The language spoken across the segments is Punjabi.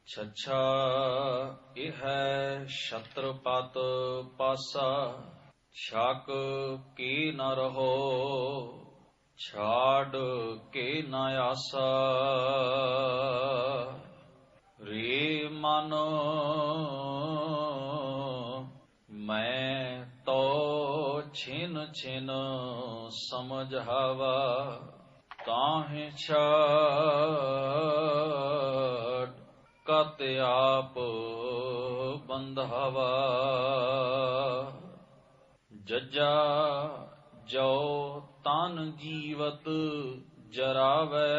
ਛੱਛਾ ਇਹ ਛਤਰਪਤ ਪਾਸਾ, ਛਕ ਕੀ ਨ ਰਹੋ ਛਾੜ ਕੇ ਨ ਆਸਾ। ਰੇ ਮਨ ਮੈਂ ਤੋ ਛਿਨ ਛਿਨ ਸਮਝਾਵਾ, ਤਾਹਿ ਛਾੜ ਕਤ ਆਪ ਬੰਧਾਵਾ। ਜੱਜਾ ਜੋ ਤਨ ਜੀਵਤ ਜਰਾਵੈ,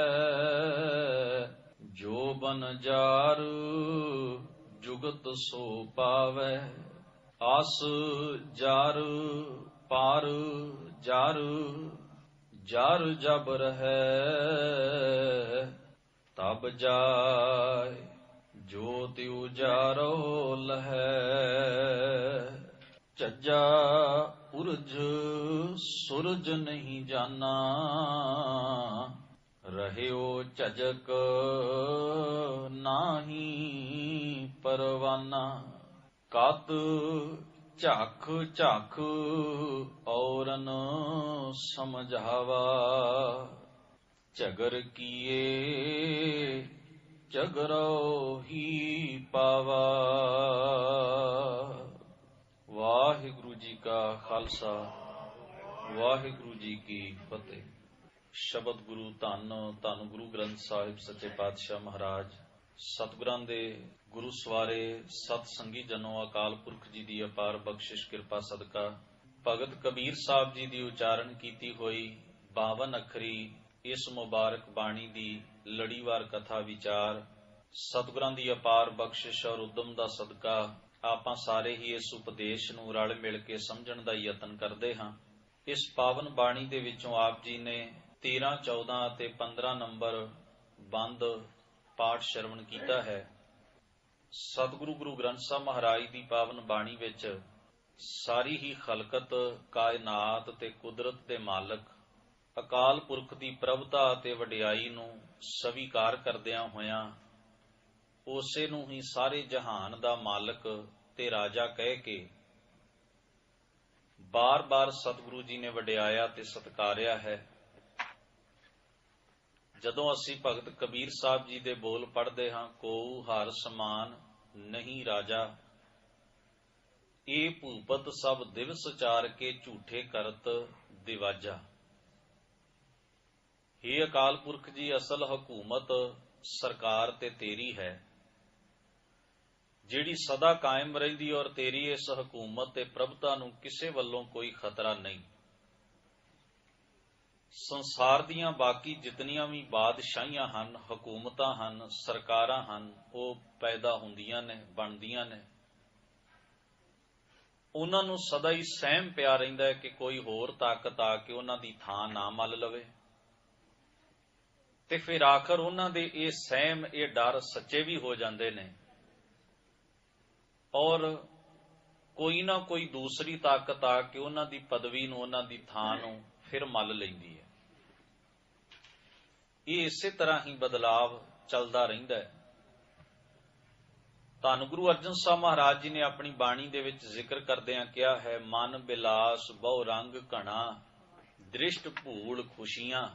ਜੋ ਬਨ ਜਾਰ ਜੁਗਤ ਸੋ ਪਾਵੈ। ਆਸ ਜਰ ਪਾਰ ਜਰ, ਜਰ ਜਬ ਰਹੈ ਤਬ ਜਾਇ, ਜੋਤਿ ਉਜਾਰੋ ਲਹੈ। ਝੱਜਾ ਉਰਜ ਸੂਰਜ ਨਹੀਂ ਜਾਨਾ, ਰਹਿਓ ਝਜਕ ਨਾਹੀ ਪਰਵਾਨਾ। ਕਤ ਝਖ ਝਖ ਔਰਨ ਸਮਝਾਵਾ, ਝਗਰ ਕੀਏ ਝਗਰੋ ਹੀ ਪਾਵਾ। ਵਾਹਿਗੁਰੂ ਜੀ ਕਾ ਖਾਲਸਾ, ਵਾਹਿਗੁਰੂ ਜੀ ਕੀ ਫਤਿਹ। ਸ਼ਬਦ ਗੁਰੂ ਧੰਨ ਧੰਨ ਗੁਰੂ ਗ੍ਰੰਥ ਸਾਹਿਬ ਸੱਚੇ ਪਾਤਸ਼ਾਹ ਮਹਾਰਾਜ। ਸਤਿਗੁਰਾਂ ਦੇ ਗੁਰੂ ਸਵਾਰੇ ਸਤ ਸੰਗੀ ਜਨੋ, ਅਕਾਲ ਪੁਰਖ ਜੀ ਦੀ ਅਪਾਰ ਬਖਸ਼ਿਸ਼ ਕਿਰਪਾ ਸਦਕਾ ਭਗਤ ਕਬੀਰ ਸਾਹਿਬ ਜੀ ਦੀ ਉਚਾਰਨ ਕੀਤੀ ਹੋਈ 52 ਅੱਖਰੀ ਇਸ ਮੁਬਾਰਕ ਬਾਣੀ ਦੀ ਲੜੀਵਾਰ ਕਥਾ ਵਿਚਾਰ ਸਤਿਗੁਰਾਂ ਦੀ ਅਪਾਰ ਬਖਸ਼ਿਸ਼ ਔਰ ਉਦਮ ਦਾ ਸਦਕਾ ਆਪਾਂ ਸਾਰੇ ਹੀ ਇਸ ਉਪਦੇਸ਼ ਨੂੰ ਰਲ ਮਿਲ ਕੇ ਸਮਝਣ ਦਾ ਯਤਨ ਕਰਦੇ ਹਾਂ। ਇਸ ਪਾਵਨ ਬਾਣੀ ਦੇ ਵਿੱਚੋਂ ਆਪ ਜੀ ਨੇ 13, 14 ਅਤੇ 15 ਨੰਬਰ ਬੰਦ ਪਾਠ ਸ਼ਰਵਣ ਕੀਤਾ ਹੈ। ਸਤਿਗੁਰੂ ਗੁਰੂ ਗ੍ਰੰਥ ਸਾਹਿਬ ਮਹਾਰਾਜ ਦੀ ਪਾਵਨ ਬਾਣੀ ਵਿੱਚ ਸਾਰੀ ਹੀ ਖਲਕਤ, ਕਾਇਨਾਤ ਤੇ ਕੁਦਰਤ ਦੇ ਮਾਲਕ ਅਕਾਲ ਪੁਰਖ ਦੀ ਪ੍ਰਭਤਾ ਅਤੇ ਵਡਿਆਈ ਨੂੰ ਸਵੀਕਾਰ ਕਰਦਿਆਂ ਹੋਇਆਂ ਉਸੇ ਨੂੰ ਹੀ ਸਾਰੇ ਜਹਾਨ ਦਾ ਮਾਲਕ ਤੇ ਰਾਜਾ ਕਹਿ ਕੇ ਬਾਰ-ਬਾਰ ਸਤਿਗੁਰੂ ਜੀ ਨੇ ਵਡਿਆਇਆ ਤੇ ਸਤਿਕਾਰਿਆ ਹੈ। ਜਦੋਂ ਅਸੀਂ ਭਗਤ ਕਬੀਰ ਸਾਹਿਬ ਜੀ ਦੇ ਬੋਲ ਪੜ੍ਹਦੇ ਹਾਂ, ਕੋ ਹਰ ਸਮਾਨ ਨਹੀਂ ਰਾਜਾ, ਇਹ ਭੂਪਤ ਸਭ ਦਿਵਸ ਚਾਰ ਕੇ ਝੂਠੇ ਕਰਤ ਦਿਵਾਜਾ। हे ਅਕਾਲ ਪੁਰਖ ਜੀ, ਅਸਲ ਹਕੂਮਤ ਸਰਕਾਰ ਤੇ ਤੇਰੀ ਹੈ, ਜਿਹੜੀ ਸਦਾ ਕਾਇਮ ਰਹਿੰਦੀ, ਔਰ ਤੇਰੀ ਇਸ ਹਕੂਮਤ ਤੇ ਪ੍ਰਭਤਾ ਨੂੰ ਕਿਸੇ ਵੱਲੋਂ ਕੋਈ ਖਤਰਾ ਨਹੀਂ। ਸੰਸਾਰ ਦੀਆਂ ਬਾਕੀ ਜਿਤਨੀਆਂ ਵੀ ਬਾਦਸ਼ਾਹੀਆਂ ਹਨ, ਹਕੂਮਤਾਂ ਹਨ, ਸਰਕਾਰਾਂ ਹਨ, ਉਹ ਪੈਦਾ ਹੁੰਦੀਆਂ ਨੇ, ਬਣਦੀਆਂ ਨੇ। ਉਹਨਾਂ ਨੂੰ ਸਦਾ ਹੀ ਸਹਿਮ ਪਿਆ ਰਹਿੰਦਾ ਹੈ ਕਿ ਕੋਈ ਹੋਰ ਤਾਕਤ ਆ ਕੇ ਉਹਨਾਂ ਦੀ ਥਾਂ ਨਾ ਮੱਲ ਲਵੇ, ਤੇ ਫਿਰ ਆਖਰ ਉਹਨਾਂ ਦੇ ਇਹ ਸਹਿਮ, ਇਹ ਡਰ ਸੱਚੇ ਵੀ ਹੋ ਜਾਂਦੇ ਨੇ, ਔਰ ਕੋਈ ਨਾ ਕੋਈ ਦੂਸਰੀ ਤਾਕਤ ਆ ਕੇ ਉਹਨਾਂ ਦੀ ਪਦਵੀ ਨੂੰ, ਉਹਨਾਂ ਦੀ ਥਾਂ ਨੂੰ ਫਿਰ ਮੱਲ ਲੈਂਦੀ ਹੈ। ਇਹ ਇਸੇ ਤਰ੍ਹਾਂ ਹੀ ਬਦਲਾਵ ਚੱਲਦਾ ਰਹਿੰਦਾ ਹੈ। ਧੰਨ ਗੁਰੂ ਅਰਜਨ ਸਾਹਿਬ ਮਹਾਰਾਜ ਜੀ ਨੇ ਆਪਣੀ ਬਾਣੀ ਦੇ ਵਿੱਚ ਜ਼ਿਕਰ ਕਰਦਿਆਂ ਕਿਹਾ ਹੈ, ਮਨ ਬਿਲਾਸ ਬਹੁ ਰੰਗ ਘਣਾ, ਦ੍ਰਿਸ਼ਟ ਭੂਲ ਖੁਸ਼ੀਆਂ,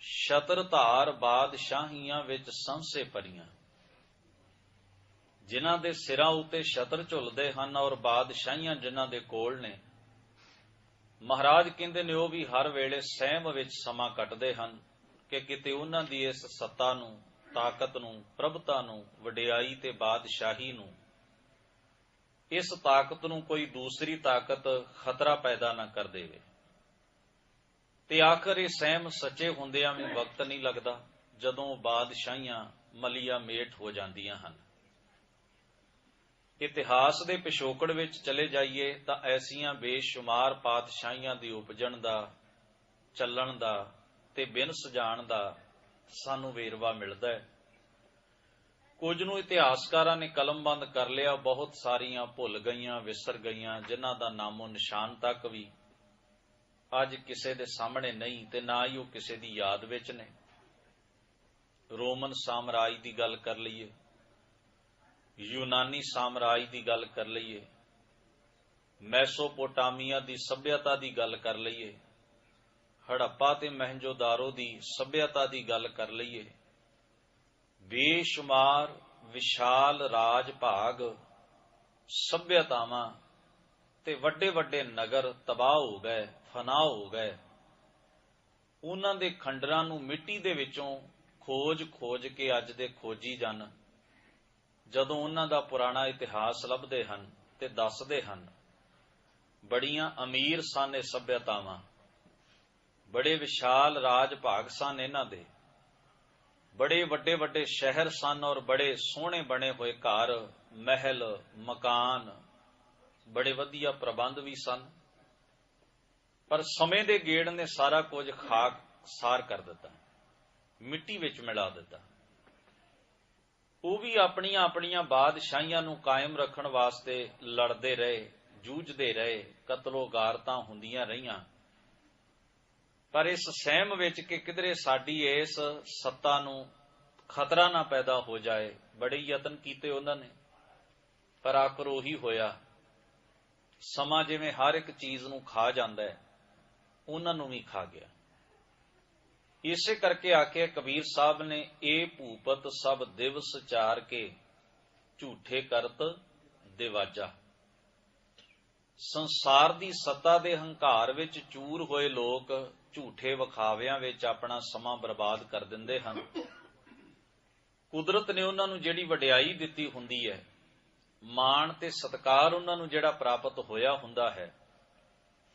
ਛਤਰ ਧਾਰ ਬਾਦਸ਼ਾਹੀਆਂ ਵਿੱਚ ਸੰਸੇ ਭਰੀਆਂ। ਜਿਨ੍ਹਾਂ ਦੇ ਸਿਰਾਂ ਉੱਤੇ ਛਤਰ ਝੁੱਲਦੇ ਹਨ ਔਰ ਬਾਦਸ਼ਾਹੀਆਂ ਜਿਨ੍ਹਾਂ ਦੇ ਕੋਲ ਨੇ, ਮਹਾਰਾਜ ਕਹਿੰਦੇ ਨੇ ਉਹ ਵੀ ਹਰ ਵੇਲੇ ਸਹਿਮ ਵਿੱਚ ਸਮਾਂ ਕੱਟਦੇ ਹਨ ਕਿ ਕਿਤੇ ਉਹਨਾਂ ਦੀ ਇਸ ਸੱਤਾ ਨੂੰ, ਤਾਕਤ ਨੂੰ, ਪ੍ਰਭਤਾ ਨੂੰ, ਵਡਿਆਈ ਤੇ ਬਾਦਸ਼ਾਹੀ ਨੂੰ, ਇਸ ਤਾਕਤ ਨੂੰ ਕੋਈ ਦੂਸਰੀ ਤਾਕਤ ਖਤਰਾ ਪੈਦਾ ਨਾ ਕਰ ਦੇਵੇ। ਤੇ ਆਖਰ ਇਹ ਸਹਿਮ ਸੱਚੇ ਹੁੰਦਿਆਂ ਵੀ ਵਕਤ ਨਹੀਂ ਲੱਗਦਾ ਜਦੋਂ ਬਾਦਸ਼ਾਹੀਆਂ ਮਲੀਆ ਮੇਟ ਹੋ ਜਾਂਦੀਆਂ ਹਨ। ਇਤਿਹਾਸ ਦੇ ਪਿਛੋਕੜ ਵਿੱਚ ਚਲੇ ਜਾਈਏ ਤਾਂ ਐਸੀਆਂ ਬੇਸ਼ੁਮਾਰ ਪਾਤਸ਼ਾਹੀਆਂ ਦੀ ਉਪਜਣ ਦਾ, ਚੱਲਣ ਦਾ ਤੇ ਬਿਨ ਸਜਾਣ ਦਾ ਸਾਨੂੰ ਵੇਰਵਾ ਮਿਲਦਾ ਹੈ। ਕੁਝ ਨੂੰ ਇਤਿਹਾਸਕਾਰਾਂ ਨੇ ਕਲਮਬੰਦ ਕਰ ਲਿਆ, ਬਹੁਤ ਸਾਰੀਆਂ ਭੁੱਲ ਗਈਆਂ, ਵਿਸਰ ਗਈਆਂ, ਜਿਨ੍ਹਾਂ ਦਾ ਨਾਮੋ ਨਿਸ਼ਾਨ ਤੱਕ ਵੀ ਅੱਜ ਕਿਸੇ ਦੇ ਸਾਹਮਣੇ ਨਹੀਂ ਤੇ ਨਾ ਹੀ ਉਹ ਕਿਸੇ ਦੀ ਯਾਦ ਵਿੱਚ ਨੇ। ਰੋਮਨ ਸਾਮਰਾਜ ਦੀ ਗੱਲ ਕਰ ਲਈਏ, यूनानी साम्राज की गल कर लईए, मैसोपोटामिया की सभ्यता की गल कर लईए, हड़प्पा ते महंजोदारो की सभ्यता की गल कर लईए, बेशुमार विशाल राज भाग सभ्यतावां ते वड्डे वड्डे नगर तबाह हो गए, फना हो गए। उन्हां दे खंडरां नूं मिट्टी दे विचों खोज खोज के अज दे खोजी जन जदों उन्हां दा पुराना इतिहास लभदे हन ते दसदे हन, बड़ियां अमीर सन ये सभ्यतावां, बड़े विशाल राज भाग सन इन्हां दे, बड़े वड्डे वड्डे शहर सन और बड़े सोहणे बने हुए घर, महल, मकान, बड़े वधिया प्रबंध भी सन। पर समय दे गेड़ ने सारा कुछ खाक सार कर दिता, मिट्टी विच मिला दिता। वो भी अपनियां अपनियां बादशाहियां नूं कायम रखण वास्ते लड़दे रहे, जूझदे रहे, कतलो गारतां हुंदियां रहीआं। पर इस सहम विच कि किधरे साडी इस सत्ता नूं खतरा ना पैदा हो जाए, बड़े यतन कीते उन्हां ने, पर आखिर ओही होया। समा जिवें हर एक चीज़ नूं खा जांदा है, उन्हां नूं भी खा गया। इसे करके आखे कबीर साहब ने, ए भूपत सब दिवस चार के झूठे करत दिवाजा। संसार दी सत्ता दे हंकार विच चूर होए लोग झूठे विखाविਆਂ विच अपना समा बर्बाद कर दिंदे हन। कुदरत ने उन्हां नूं जिहड़ी वडियाई दित्ती हुंदी है, माण ते सत्कार उन्हां नूं जिहड़ा प्राप्त होया हुंदा है,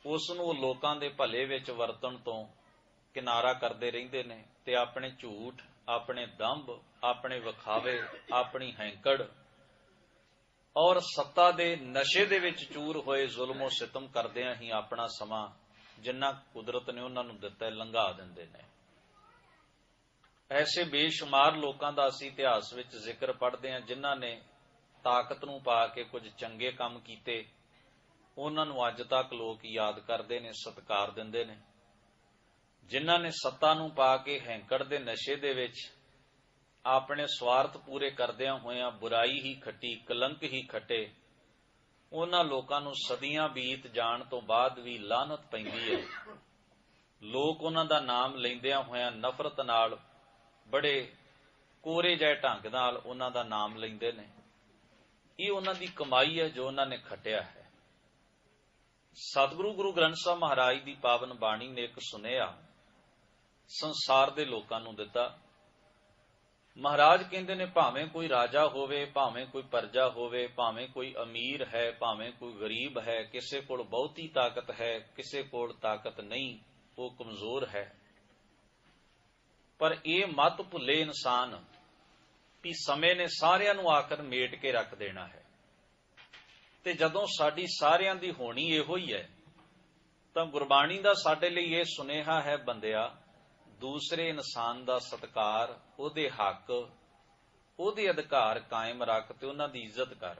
उस नूं लोकां दे भले विच वरतण तों किनारा करते रहिंदे ने ते अपने झूठ, अपने दंभ, अपने विखावे, अपनी हैंकड़ और सत्ता दे नशे दे विच चूर होए जुल्मो सितम करदिआं ही अपना समा जिन्ना कुदरत ने उन्हां नूं दित्ता है लंघा दिंदे ने। ऐसे बेशुमार लोकां दा असीं इतिहास विच जिक्र पढ़दे हां जिन्हां ने ताकत नूं पा के कुछ चंगे काम कीते, उन्हां नूं अज तक लोक याद करदे ने, सत्कार दिंदे ने। जिन्हां ने सत्ता नूं पा के हैंकड़ दे नशे दे विच अपने स्वार्थ पूरे करदिआं होइआं बुराई ही खट्टी, कलंक ही खट्टे, उन्हां लोकां नूं सदियां बीत जाण तो बाद भी लानत पैंदी है। लोक उन्हां दा नाम लैंदिआं होइआं नफरत नाल, बड़े कोरे जहे ढंग नाल उन्हां दा नाम लैंदे ने। ये उन्हां दी कमाई है जो उन्हां ने खटिया है। सतगुरु गुरु ग्रंथ साहब महाराज दी पावन बाणी ने एक सुनेहा संसार दे लोकां नूं दिता। महाराज कहंदे ने, भावें कोई राजा होवे, भावें कोई प्रजा होवे, भावें कोई अमीर है, भावें कोई गरीब है, किसे कोल बहुती ताकत है, किसे कोल ताकत नहीं, वो कमजोर है। पर यह मत भुले इंसान कि समय ने सारिਆਂ ਨੂੰ आकर मेट के रख देना है, ते जदों साडी सारिਆਂ ਦੀ होनी इहो ही है, तां गुरबाणी दा साडे लई यह सुनेहा है, बंदिया दूसरे इंसान दा सत्कार, उहदे हक, उहदे अधिकार कायम रख ते उन्हां दी इज्जत कर,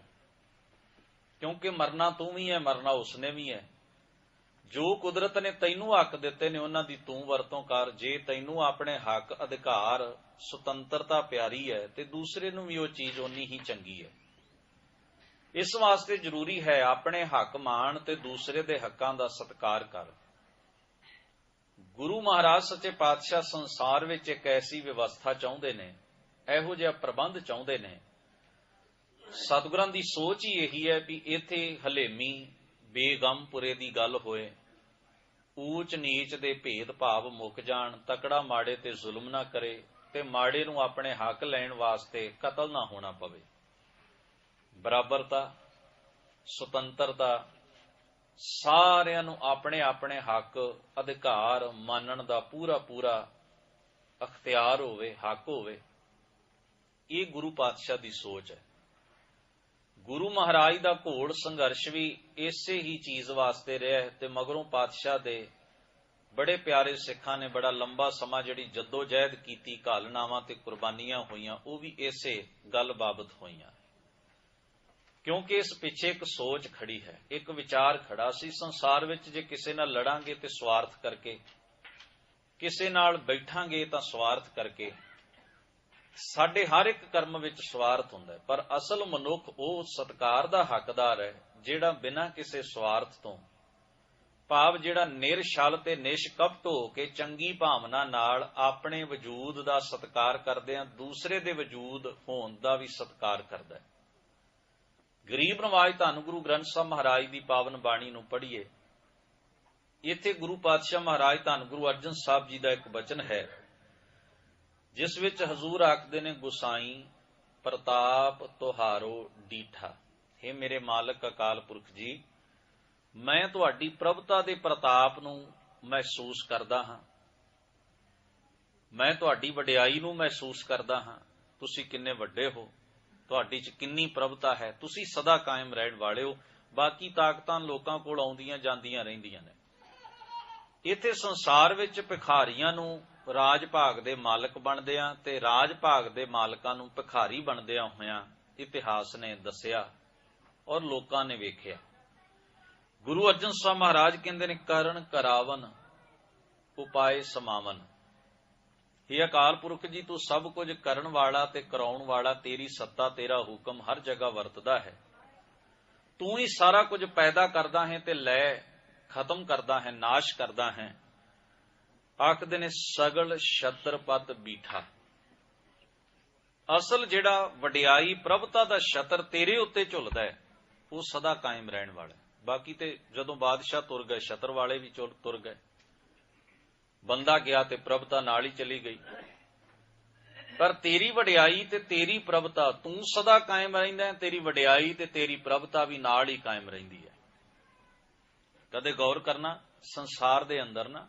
क्योंकि मरना तू भी है, मरना उसने भी है। जो कुदरत ने तैनू हक दिते ने उन्हां दी तू वरतों कर। जे तैनू अपने हक, अधिकार, सुतंत्रता प्यारी है ते दूसरे नू भी वो चीज उन्नी ही चंगी है। इस वास्ते जरूरी है अपने हक मान ते दूसरे दे हक्कां दा सत्कार कर। गुरु महाराज सच्चे पातशाह संसार विच एक ऐसी व्यवस्था चाहुंदे ने, इहो जिहा प्रबंध चाहुंदे ने। सतगुरां दी सोच ही यही है भी इत्थे हलेमी बेगमपुरे दी गल होए, ऊच नीच दे भेद भाव मुक जाण, तकड़ा माड़े ते जुल्म ना करे ते माड़े नूं अपने हक लैण वास्ते कतल ना होना पवे। बराबरता, सुतंत्रता, सारिਆਂ ਨੂੰ अपने अपने हक अधिकार मानण दा पूरा पूरा अख्तियार होवे, हक होवे। ये गुरु पातशाह दी सोच है। गुरु महाराज दा घोड़ संघर्ष भी इसे ही चीज वास्ते रहा है ते मगरों पातशाह दे बड़े प्यारे सिखां ने बड़ा लंबा समा जिहड़ी जद्दोजहद कीती, घालनावां ते कुर्बानियां होईयां, वो भी इसे गल बाबत होईयां, क्योंकि इस पिछे एक सोच खड़ी है, एक विचार खड़ा सी। संसार विच जे किसे नाल लड़ांगे ते स्वार्थ करके, किसे नाल बैठांगे तां स्वार्थ करके, ਸਾਡੇ ਹਰ ਇੱਕ ਕਰਮ ਵਿੱਚ ਸਵਾਰਥ ਹੁੰਦਾ ਹੈ, ਪਰ ਅਸਲ ਮਨੁੱਖ ਉਹ ਸਤਿਕਾਰ ਦਾ ਹੱਕਦਾਰ ਹੈ ਜਿਹੜਾ ਬਿਨਾਂ ਕਿਸੇ ਸਵਾਰਥ ਤੋਂ, ਭਾਵ ਜਿਹੜਾ ਨਿਰਛਲ ਤੇ ਨਿਸ਼ਕਪਟ ਹੋ ਕੇ ਚੰਗੀ ਭਾਵਨਾ ਨਾਲ ਆਪਣੇ ਵਜੂਦ ਦਾ ਸਤਿਕਾਰ ਕਰਦਿਆਂ ਦੂਸਰੇ ਦੇ ਵਜੂਦ ਹੋਣ ਦਾ ਵੀ ਸਤਿਕਾਰ ਕਰਦਾ ਹੈ। ਗਰੀਬ ਨਵਾਜ਼ ਧੰਨ ਗੁਰੂ ਗ੍ਰੰਥ ਸਾਹਿਬ ਮਹਾਰਾਜ ਦੀ ਪਾਵਨ ਬਾਣੀ ਨੂੰ ਪੜ੍ਹੀਏ। ਇੱਥੇ ਗੁਰੂ ਪਾਤਸ਼ਾਹ ਮਹਾਰਾਜ ਧੰਨ ਗੁਰੂ ਅਰਜਨ ਸਾਹਿਬ ਜੀ ਦਾ ਇੱਕ ਬਚਨ ਹੈ, ਜਿਸ ਵਿੱਚ ਹਜ਼ੂਰ ਆਖਦੇ ਨੇ, ਗੁਸਾਈ ਪ੍ਰਤਾਪ ਤੁਹਾਰੋ ਡੀਠਾ। हे ਮੇਰੇ ਮਾਲਕ ਅਕਾਲ ਪੁਰਖ ਜੀ, ਮੈਂ ਤੁਹਾਡੀ ਪ੍ਰਭਤਾ ਦੇ ਪ੍ਰਤਾਪ ਨੂੰ ਮਹਿਸੂਸ ਕਰਦਾ ਹਾਂ, ਮੈਂ ਤੁਹਾਡੀ ਵਡਿਆਈ ਨੂੰ ਮਹਿਸੂਸ ਕਰਦਾ ਹਾਂ। ਤੁਸੀਂ ਕਿੰਨੇ ਵੱਡੇ ਹੋ, ਤੁਹਾਡੀ 'ਚ ਕਿੰਨੀ ਪ੍ਰਭਤਾ ਹੈ, ਤੁਸੀਂ ਸਦਾ ਕਾਇਮ ਰਹਿਣ ਵਾਲੇ ਹੋ। ਬਾਕੀ ਤਾਕਤਾਂ ਲੋਕਾਂ ਕੋਲ ਆਉਂਦੀਆਂ ਜਾਂਦੀਆਂ ਰਹਿੰਦੀਆਂ ਨੇ। ਇੱਥੇ ਸੰਸਾਰ ਵਿੱਚ ਭਿਖਾਰੀਆਂ ਨੂੰ ਰਾਜ ਭਾਗ ਦੇ ਮਾਲਕ ਬਣਦਿਆਂ ਤੇ ਰਾਜ ਭਾਗ ਦੇ ਮਾਲਕਾਂ ਨੂੰ ਭਿਖਾਰੀ ਬਣਦਿਆਂ ਹੋਇਆਂ ਇਤਿਹਾਸ ਨੇ ਦੱਸਿਆ ਔਰ ਲੋਕਾਂ ਨੇ ਵੇਖਿਆ। ਗੁਰੂ ਅਰਜਨ ਸਾਹਿਬ ਮਹਾਰਾਜ ਕਹਿੰਦੇ ਨੇ, ਕਰਨ ਕਰਾਵਨ ਉਪਾਏ ਸਮਾਵਨ। ਇਹ ਅਕਾਲ ਪੁਰਖ ਜੀ, ਤੂੰ ਸਭ ਕੁਝ ਕਰਨ ਵਾਲਾ ਤੇ ਕਰਾਉਣ ਵਾਲਾ, ਤੇਰੀ ਸੱਤਾ ਤੇਰਾ ਹੁਕਮ ਹਰ ਜਗ੍ਹਾ ਵਰਤਦਾ ਹੈ। ਤੂੰ ਹੀ ਸਾਰਾ ਕੁਝ ਪੈਦਾ ਕਰਦਾ ਹੈ ਤੇ ਲੈ ਖਤਮ ਕਰਦਾ ਹੈ, ਨਾਸ਼ ਕਰਦਾ ਹੈ। ਆਖਦੇ ਨੇ, ਸਗਲ ਛਤਰ ਪਤ ਬੀਠਾ। ਅਸਲ ਜਿਹੜਾ ਵਡਿਆਈ ਪ੍ਰਭਤਾ ਦਾ ਛਤਰ ਤੇਰੇ ਉੱਤੇ ਝੁੱਲਦਾ ਹੈ, ਉਹ ਸਦਾ ਕਾਇਮ ਰਹਿਣ ਵਾਲਾ। ਬਾਕੀ ਤੇ ਜਦੋਂ ਬਾਦਸ਼ਾਹ ਤੁਰ ਗਏ, ਛਤਰ ਵਾਲੇ ਵੀ ਤੁਰ ਗਏ, ਬੰਦਾ ਗਿਆ ਤੇ ਪ੍ਰਭਤਾ ਨਾਲ ਹੀ ਚਲੀ ਗਈ। ਪਰ ਤੇਰੀ ਵਡਿਆਈ ਤੇ ਤੇਰੀ ਪ੍ਰਭਤਾ, ਤੂੰ ਸਦਾ ਕਾਇਮ ਰਹਿੰਦਾ ਹੈ, ਤੇਰੀ ਵਡਿਆਈ ਤੇ ਤੇਰੀ ਪ੍ਰਭਤਾ ਵੀ ਨਾਲ ਹੀ ਕਾਇਮ ਰਹਿੰਦੀ ਹੈ। ਕਦੇ ਗੌਰ ਕਰਨਾ, ਸੰਸਾਰ ਦੇ ਅੰਦਰ ਨਾ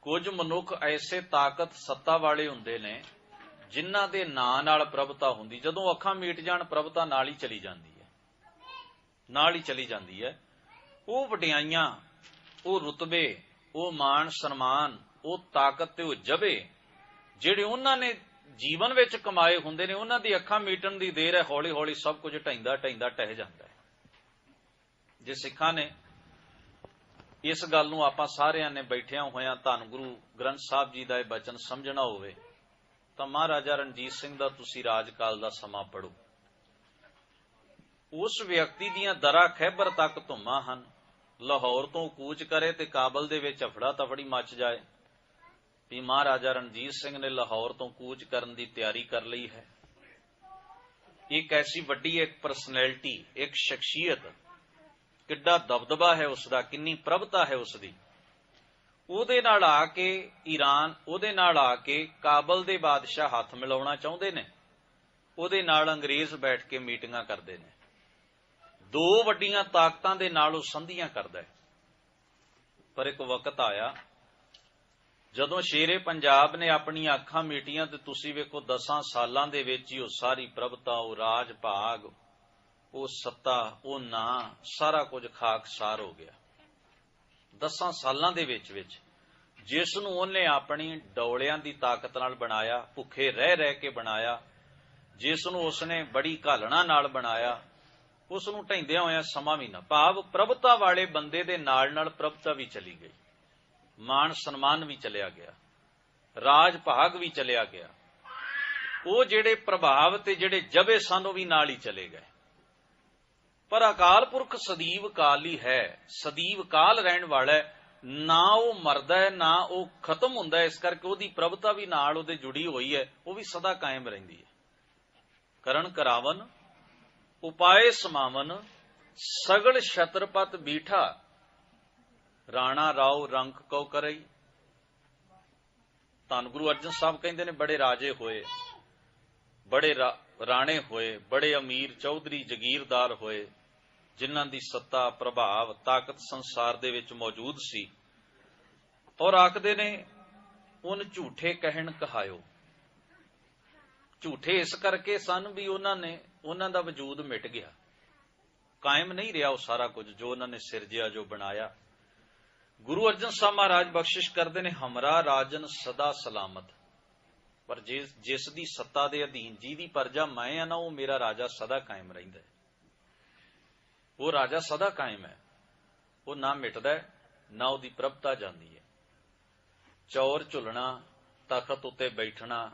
ਕੁਝ ਮਨੁੱਖ ਐਸੇ ਤਾਕਤ ਸੱਤਾ ਵਾਲੇ ਹੁੰਦੇ ਨੇ ਜਿਨ੍ਹਾਂ ਦੇ ਨਾਂ ਨਾਲ ਪ੍ਰਭਤਾ ਹੁੰਦੀ, ਜਦੋਂ ਅੱਖਾਂ ਮੀਟ ਜਾਣ ਪ੍ਰਭਤਾ ਨਾਲ ਹੀ ਚਲੀ ਜਾਂਦੀ ਹੈ, ਨਾਲ ਹੀ ਚਲੀ ਜਾਂਦੀ ਹੈ। ਉਹ ਵਡਿਆਈਆਂ, ਉਹ ਰੁਤਬੇ, ਉਹ ਮਾਣ ਸਨਮਾਨ, ਉਹ ਤਾਕਤ ਤੇ ਉਹ ਜਬੇ ਜਿਹੜੇ ਉਹਨਾਂ ਨੇ ਜੀਵਨ ਵਿੱਚ ਕਮਾਏ ਹੁੰਦੇ ਨੇ, ਉਹਨਾਂ ਦੀ ਅੱਖਾਂ ਮੀਟਣ ਦੀ ਦੇਰ ਹੈ, ਹੌਲੀ ਹੌਲੀ ਸਭ ਕੁਝ ਢਹਿੰਦਾ ਢਹਿੰਦਾ ਟਹਿ ਜਾਂਦਾ ਹੈ। ਜੇ ਸਿੱਖਾਂ ਨੇ ਇਸ ਗੱਲ ਨੂੰ ਆਪਾਂ ਸਾਰਿਆਂ ਨੇ ਬੈਠਿਆਂ ਹੋਇਆਂ ਧੰਨ ਗੁਰੂ ਗ੍ਰੰਥ ਸਾਹਿਬ ਜੀ ਦਾ ਇਹ ਬਚਨ ਸਮਝਣਾ ਹੋਵੇ ਤਾਂ ਮਹਾਰਾਜਾ ਰਣਜੀਤ ਸਿੰਘ ਦਾ ਤੁਸੀਂ ਰਾਜਕਾਲ ਦਾ ਸਮਾਂ ਪੜ੍ਹੋ। ਉਸ ਵਿਅਕਤੀ ਦੀਆਂ ਦਰਾਂ ਖੈਬਰ ਤੱਕ ਧੁੰਮਾਂ ਹਨ। ਲਾਹੌਰ ਤੋਂ ਕੂਚ ਕਰੇ ਤੇ ਕਾਬਲ ਦੇ ਵਿੱਚ ਹਫੜਾ ਤਫੜੀ ਮਚ ਜਾਏ ਵੀ ਮਹਾਰਾਜਾ ਰਣਜੀਤ ਸਿੰਘ ਨੇ ਲਾਹੌਰ ਤੋਂ ਕੂਚ ਕਰਨ ਦੀ ਤਿਆਰੀ ਕਰ ਲਈ ਹੈ। ਇੱਕ ਐਸੀ ਵੱਡੀ ਇੱਕ ਪਰਸਨੈਲਿਟੀ, ਇੱਕ ਸ਼ਖਸੀਅਤ, ਕਿੱਡਾ ਦਬਦਬਾ ਹੈ ਉਸਦਾ, ਕਿੰਨੀ ਪ੍ਰਭਤਾ ਹੈ ਉਸਦੀ। ਉਹਦੇ ਨਾਲ ਆ ਕੇ ਈਰਾਨ, ਉਹਦੇ ਨਾਲ ਆ ਕੇ ਕਾਬਲ ਦੇ ਬਾਦਸ਼ਾਹ ਹੱਥ ਮਿਲਾਉਣਾ ਚਾਹੁੰਦੇ ਨੇ, ਉਹਦੇ ਨਾਲ ਅੰਗਰੇਜ਼ ਬੈਠ ਕੇ ਮੀਟਿੰਗਾਂ ਕਰਦੇ ਨੇ। ਦੋ ਵੱਡੀਆਂ ਤਾਕਤਾਂ ਦੇ ਨਾਲ ਉਹ ਸੰਧੀਆਂ ਕਰਦਾ ਹੈ। ਪਰ ਇੱਕ ਵਕਤ ਆਇਆ ਜਦੋਂ ਸ਼ੇਰੇ ਪੰਜਾਬ ਨੇ ਆਪਣੀਆਂ ਅੱਖਾਂ ਮੀਟੀਆਂ ਤੇ ਤੁਸੀਂ ਵੇਖੋ 10 ਸਾਲਾਂ ਦੇ ਵਿੱਚ ਹੀ ਉਹ ਸਾਰੀ ਪ੍ਰਭਤਾ, ਉਹ ਰਾਜ ਭਾਗ, ਉਹ ਸੱਤਾ, ਉਹ ਨਾਂ, ਸਾਰਾ ਕੁਝ ਖਾਕਸਾਰ ਹੋ ਗਿਆ। 10 ਸਾਲਾਂ ਦੇ ਵਿੱਚ ਜਿਸ ਨੂੰ ਉਹਨੇ ਆਪਣੀ ਡੌਲਿਆਂ ਦੀ ਤਾਕਤ ਨਾਲ ਬਣਾਇਆ, ਭੁੱਖੇ ਰਹਿ ਰਹਿ ਕੇ ਬਣਾਇਆ, ਜਿਸ ਨੂੰ ਉਸਨੇ ਬੜੀ ਘਾਲਣਾ ਨਾਲ ਬਣਾਇਆ, ਉਸ ਨੂੰ ਢਹਿੰਦਿਆਂ ਹੋਇਆਂ ਸਮਾਂ ਵੀ ਨਾ, ਭਾਵ ਪ੍ਰਭਤਾ ਵਾਲੇ ਬੰਦੇ ਦੇ ਨਾਲ ਨਾਲ ਪ੍ਰਭਤਾ ਵੀ ਚਲੀ ਗਈ, ਮਾਣ ਸਨਮਾਨ ਵੀ ਚਲਿਆ ਗਿਆ, ਰਾਜ ਭਾਗ ਵੀ ਚਲਿਆ ਗਿਆ। ਉਹ ਜਿਹੜੇ ਪ੍ਰਭਾਵ ਤੇ ਜਿਹੜੇ ਜਬੇ ਸਨ ਉਹ ਵੀ ਨਾਲ ਹੀ ਚਲੇ ਗਏ। ਪਰ ਅਕਾਲ ਪੁਰਖ ਸਦੀਵ ਕਾਲੀ ਹੈ, ਸਦੀਵ ਕਾਲ ਰਹਿਣ ਵਾਲਾ ਹੈ, ਨਾ ਉਹ ਮਰਦਾ ਹੈ ਨਾ ਉਹ ਖਤਮ ਹੁੰਦਾ ਹੈ। ਇਸ ਕਰਕੇ ਉਹਦੀ ਪ੍ਰਭਤਾ ਵੀ ਨਾਲ ਉਹਦੇ ਜੁੜੀ ਹੋਈ ਹੈ, ਉਹ ਵੀ ਸਦਾ ਕਾਇਮ ਰਹਿੰਦੀ ਹੈ। ਕਰਨ ਕਰਾਵਨ ਉਪਾਏ ਸਮਾਵਨ, ਸਗਲ ਛਤਰਪਤ ਬੀਠਾ, ਰਾਣਾ ਰਾਓ ਰੰਕ ਕਉ ਕਰਈ। ਧੰਨ ਗੁਰੂ ਅਰਜਨ ਸਾਹਿਬ ਕਹਿੰਦੇ ਨੇ, ਬੜੇ ਰਾਜੇ ਹੋਏ, ਬੜੇ ਰਾਣੇ ਹੋਏ, ਬੜੇ ਅਮੀਰ ਚੌਧਰੀ ਜਗੀਰਦਾਰ ਹੋਏ, ਜਿਨ੍ਹਾਂ ਦੀ ਸੱਤਾ, ਪ੍ਰਭਾਵ, ਤਾਕਤ ਸੰਸਾਰ ਦੇ ਵਿੱਚ ਮੌਜੂਦ ਸੀ। ਔਰ ਆਖਦੇ ਨੇ, ਉਨ ਝੂਠੇ ਕਹਿਣ ਕਹਾਇਓ। ਝੂਠੇ ਇਸ ਕਰਕੇ ਸਨ ਵੀ ਉਹਨਾਂ ਦਾ ਵਜੂਦ ਮਿਟ ਗਿਆ, ਕਾਇਮ ਨਹੀਂ ਰਿਹਾ ਉਹ ਸਾਰਾ ਕੁਝ ਜੋ ਉਹਨਾਂ ਨੇ ਸਿਰਜਿਆ, ਜੋ ਬਣਾਇਆ। ਗੁਰੂ ਅਰਜਨ ਸਾਹਿਬ ਮਹਾਰਾਜ ਬਖਸ਼ਿਸ਼ ਕਰਦੇ ਨੇ, ਹਮਰਾ ਰਾਜਨ ਸਦਾ ਸਲਾਮਤ। ਪਰ ਜਿਸ ਦੀ ਸੱਤਾ ਦੇ ਅਧੀਨ ਜਿਹਦੀ ਪਰਜਾ ਮੈਂ ਆ ਨਾ, ਉਹ ਮੇਰਾ ਰਾਜਾ ਸਦਾ ਕਾਇਮ ਰਹਿੰਦਾ ਹੈ। ਉਹ ਰਾਜਾ ਸਦਾ ਕਾਇਮ ਹੈ, ਉਹ ਨਾ ਮਿਟਦਾ ਨਾ ਉਹਦੀ ਪ੍ਰਭਤਾ ਜਾਂਦੀ ਹੈ। ਚੌਰ ਝੁਲਣਾ, ਤਖਤ ਉੱਤੇ ਬੈਠਣਾ,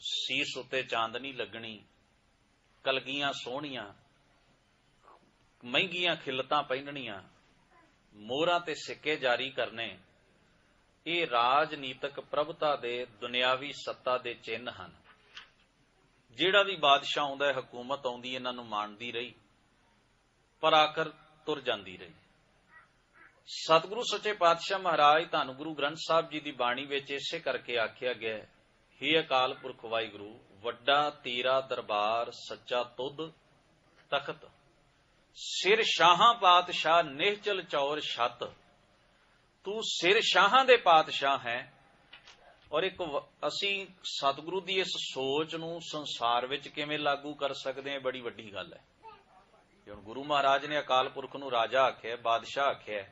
ਸੀਸ ਉੱਤੇ ਚਾਂਦਨੀ ਲੱਗਣੀ, ਕਲਗੀਆਂ ਸੋਹਣੀਆਂ, ਮਹਿੰਗੀਆਂ ਖਿਲਤਾਂ ਪਹਿਨਣੀਆਂ, ਮੋਹਰਾਂ ਤੇ ਸਿੱਕੇ ਜਾਰੀ ਕਰਨੇ, ਇਹ ਰਾਜਨੀਤਿਕ ਪ੍ਰਭੁਤਾ ਦੇ ਦੁਨਿਆਵੀ ਸੱਤਾ ਦੇ ਚਿੰਨ੍ਹ ਹਨ। ਜਿਹੜਾ ਵੀ ਬਾਦਸ਼ਾਹ ਆਉਂਦਾ ਹੈ, ਹਕੂਮਤ ਆਉਂਦੀ, ਇਹਨਾਂ ਨੂੰ ਮਾਣਦੀ ਰਹੀ, ਪਰ ਆਖਰ ਤੁਰ ਜਾਂਦੀ ਰਹੀ। ਸਤਿਗੁਰੂ ਸੱਚੇ ਪਾਤਸ਼ਾਹ ਮਹਾਰਾਜ ਧੰਨ ਗੁਰੂ ਗ੍ਰੰਥ ਸਾਹਿਬ ਜੀ ਦੀ ਬਾਣੀ ਵਿੱਚ ਇਸੇ ਕਰਕੇ ਆਖਿਆ ਗਿਆ ਹੈ, ਹੇ ਅਕਾਲ ਪੁਰਖ ਵਾਹਿਗੁਰੂ, ਵੱਡਾ ਤੇਰਾ ਦਰਬਾਰ ਸੱਚਾ ਤੁਧ ਤਖਤ, ਸਿਰ ਸ਼ਾਹਾਂ ਪਾਤਸ਼ਾਹ ਨਿਹਚਲ ਚੌਰ ਛੱਤ। ਤੂੰ ਸਿਰ ਸ਼ਾਹਾਂ ਦੇ ਪਾਤਸ਼ਾਹ ਹੈ। ਔਰ ਇੱਕ ਅਸੀਂ ਸਤਿਗੁਰੂ ਦੀ ਇਸ ਸੋਚ ਨੂੰ ਸੰਸਾਰ ਵਿੱਚ ਕਿਵੇਂ ਲਾਗੂ ਕਰ ਸਕਦੇ ਹਾਂ, ਬੜੀ ਵੱਡੀ ਗੱਲ ਹੈ। ਹੁਣ ਗੁਰੂ ਮਹਾਰਾਜ ਨੇ ਅਕਾਲ ਪੁਰਖ ਨੂੰ ਰਾਜਾ ਆਖਿਆ, ਬਾਦਸ਼ਾਹ ਆਖਿਆ,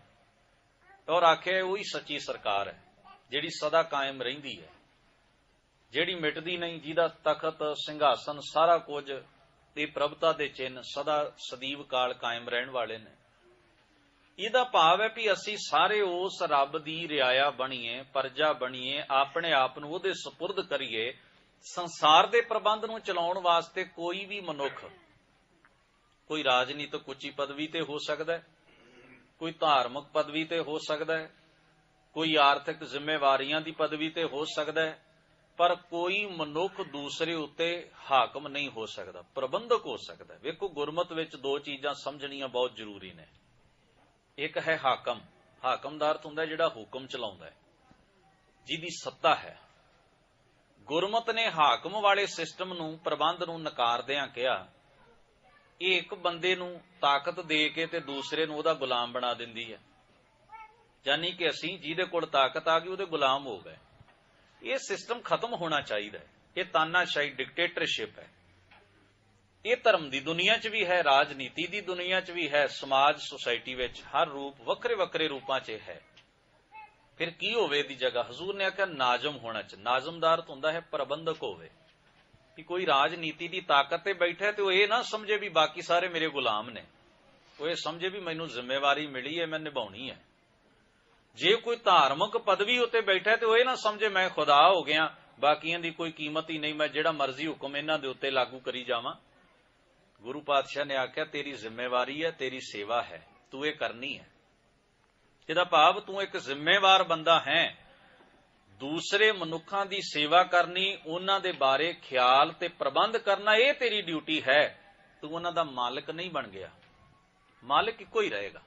ਔਰ ਆਖਿਆ ਉਹੀ ਸੱਚੀ ਸਰਕਾਰ ਹੈ ਜਿਹੜੀ ਸਦਾ ਕਾਇਮ ਰਹਿੰਦੀ ਹੈ, ਜਿਹੜੀ ਮਿਟਦੀ ਨਹੀਂ, ਜਿਹਦਾ ਤਖਤ ਸਿੰਘਾਸਨ ਸਾਰਾ ਕੁਝ ਇਹ ਪ੍ਰਭੁਤਾ ਦੇ ਚਿੰਨ੍ਹ ਸਦਾ ਸਦੀਵ ਕਾਲ ਕਾਇਮ ਰਹਿਣ ਵਾਲੇ ਨੇ। ਇਹਦਾ ਭਾਵ ਹੈ ਵੀ ਅਸੀਂ ਸਾਰੇ ਉਸ ਰੱਬ ਦੀ ਰਿਆਇਆ ਬਣੀਏ, ਪਰਜਾ ਬਣੀਏ, ਆਪਣੇ ਆਪ ਨੂੰ ਉਹਦੇ ਸਪੁਰਦ ਕਰੀਏ। ਸੰਸਾਰ ਦੇ ਪ੍ਰਬੰਧ ਨੂੰ ਚਲਾਉਣ ਵਾਸਤੇ ਕੋਈ ਵੀ ਮਨੁੱਖ ਕੋਈ ਰਾਜਨੀਤਿਕ ਉੱਚੀ ਪਦਵੀ ਤੇ ਹੋ ਸਕਦਾ ਹੈ, ਕੋਈ ਧਾਰਮਿਕ ਪਦਵੀ ਤੇ ਹੋ ਸਕਦਾ ਹੈ, ਕੋਈ ਆਰਥਿਕ ਜ਼ਿੰਮੇਵਾਰੀਆਂ ਦੀ ਪਦਵੀ ਤੇ ਹੋ ਸਕਦਾ ਹੈ, ਪਰ ਕੋਈ ਮਨੁੱਖ ਦੂਸਰੇ ਉੱਤੇ ਹਾਕਮ ਨਹੀਂ ਹੋ ਸਕਦਾ, ਪ੍ਰਬੰਧਕ ਹੋ ਸਕਦਾ। ਵੇਖੋ, ਗੁਰਮਤ ਵਿੱਚ ਦੋ ਚੀਜ਼ਾਂ ਸਮਝਣੀਆਂ ਬਹੁਤ ਜ਼ਰੂਰੀ ਨੇ। ਇੱਕ ਹੈ ਹਾਕਮ। ਹਾਕਮ ਦਾ ਅਰਥ ਹੁੰਦਾ ਜਿਹੜਾ ਹੁਕਮ ਚਲਾਉਂਦਾ ਹੈ, ਜਿਹਦੀ ਸੱਤਾ ਹੈ। ਗੁਰਮਤ ਨੇ ਹਾਕਮ ਵਾਲੇ ਸਿਸਟਮ ਨੂੰ, ਪ੍ਰਬੰਧ ਨੂੰ ਨਕਾਰਦਿਆਂ ਕਿਹਾ, ਇਹ ਇੱਕ ਬੰਦੇ ਨੂੰ ਤਾਕਤ ਦੇ ਕੇ ਤੇ ਦੂਸਰੇ ਨੂੰ ਉਹਦਾ ਗੁਲਾਮ ਬਣਾ ਦਿੰਦੀ ਹੈ। ਯਾਨੀ ਕਿ ਅਸੀਂ ਜਿਹਦੇ ਕੋਲ ਤਾਕਤ ਆ ਗਈ ਉਹਦੇ ਗੁਲਾਮ ਹੋ ਗਏ। ਇਹ ਸਿਸਟਮ ਖਤਮ ਹੋਣਾ ਚਾਹੀਦਾ ਹੈ। ਇਹ ਤਾਨਾਸ਼ਾਹੀ ਡਿਕਟੇਟਰਸ਼ਿਪ ਹੈ। ਇਹ ਧਰਮ ਦੀ ਦੁਨੀਆ 'ਚ ਵੀ ਹੈ, ਰਾਜਨੀਤੀ ਦੀ ਦੁਨੀਆ 'ਚ ਵੀ ਹੈ, ਸਮਾਜ ਸੁਸਾਇਟੀ ਵਿੱਚ ਹਰ ਰੂਪ ਵੱਖਰੇ ਵੱਖਰੇ ਰੂਪਾਂ 'ਚ ਹੈ। ਫਿਰ ਕੀ ਹੋਵੇ ਦੀ ਜਗ੍ਹਾ? ਹਜ਼ੂਰ ਨੇ ਆਖਿਆ ਨਾਜ਼ਮ ਹੋਣਾ ਚਾਹੀਦਾ। ਨਾਜ਼ਮ ਦਾ ਅਰਥ ਹੁੰਦਾ ਹੈ ਪ੍ਰਬੰਧਕ ਹੋਵੇ। ਕਿ ਕੋਈ ਰਾਜਨੀਤੀ ਦੀ ਤਾਕਤ ਤੇ ਬੈਠਾ ਤੇ ਉਹ ਇਹ ਨਾ ਸਮਝੇ ਵੀ ਬਾਕੀ ਸਾਰੇ ਮੇਰੇ ਗੁਲਾਮ ਨੇ, ਉਹ ਇਹ ਸਮਝੇ ਵੀ ਮੈਨੂੰ ਜ਼ਿੰਮੇਵਾਰੀ ਮਿਲੀ ਹੈ, ਮੈਂ ਨਿਭਾਉਣੀ ਹੈ। ਜੇ ਕੋਈ ਧਾਰਮਿਕ ਪਦਵੀ ਉੱਤੇ ਬੈਠਾ ਤੇ ਉਹ ਇਹ ਨਾ ਸਮਝੇ ਮੈਂ ਖੁਦਾ ਹੋ ਗਿਆ, ਬਾਕੀਆਂ ਦੀ ਕੋਈ ਕੀਮਤ ਹੀ ਨਹੀਂ, ਮੈਂ ਜਿਹੜਾ ਮਰਜ਼ੀ ਹੁਕਮ ਇਹਨਾਂ ਦੇ ਉੱਤੇ ਲਾਗੂ ਕਰੀ ਜਾਵਾਂ। ਗੁਰੂ ਪਾਤਸ਼ਾਹ ਨੇ ਆਖਿਆ ਤੇਰੀ ਜ਼ਿੰਮੇਵਾਰੀ ਹੈ, ਤੇਰੀ ਸੇਵਾ ਹੈ, ਤੂੰ ਇਹ ਕਰਨੀ ਹੈ। ਇਹਦਾ ਭਾਵ ਤੂੰ ਇੱਕ ਜ਼ਿੰਮੇਵਾਰ ਬੰਦਾ ਹੈ। ਦੂਸਰੇ ਮਨੁੱਖਾਂ ਦੀ ਸੇਵਾ ਕਰਨੀ, ਉਹਨਾਂ ਦੇ ਬਾਰੇ ਖਿਆਲ ਤੇ ਪ੍ਰਬੰਧ ਕਰਨਾ, ਇਹ ਤੇਰੀ ਡਿਊਟੀ ਹੈ। ਤੂੰ ਉਹਨਾਂ ਦਾ ਮਾਲਕ ਨਹੀਂ ਬਣ ਗਿਆ। ਮਾਲਕ ਇੱਕੋ ਹੀ ਰਹੇਗਾ।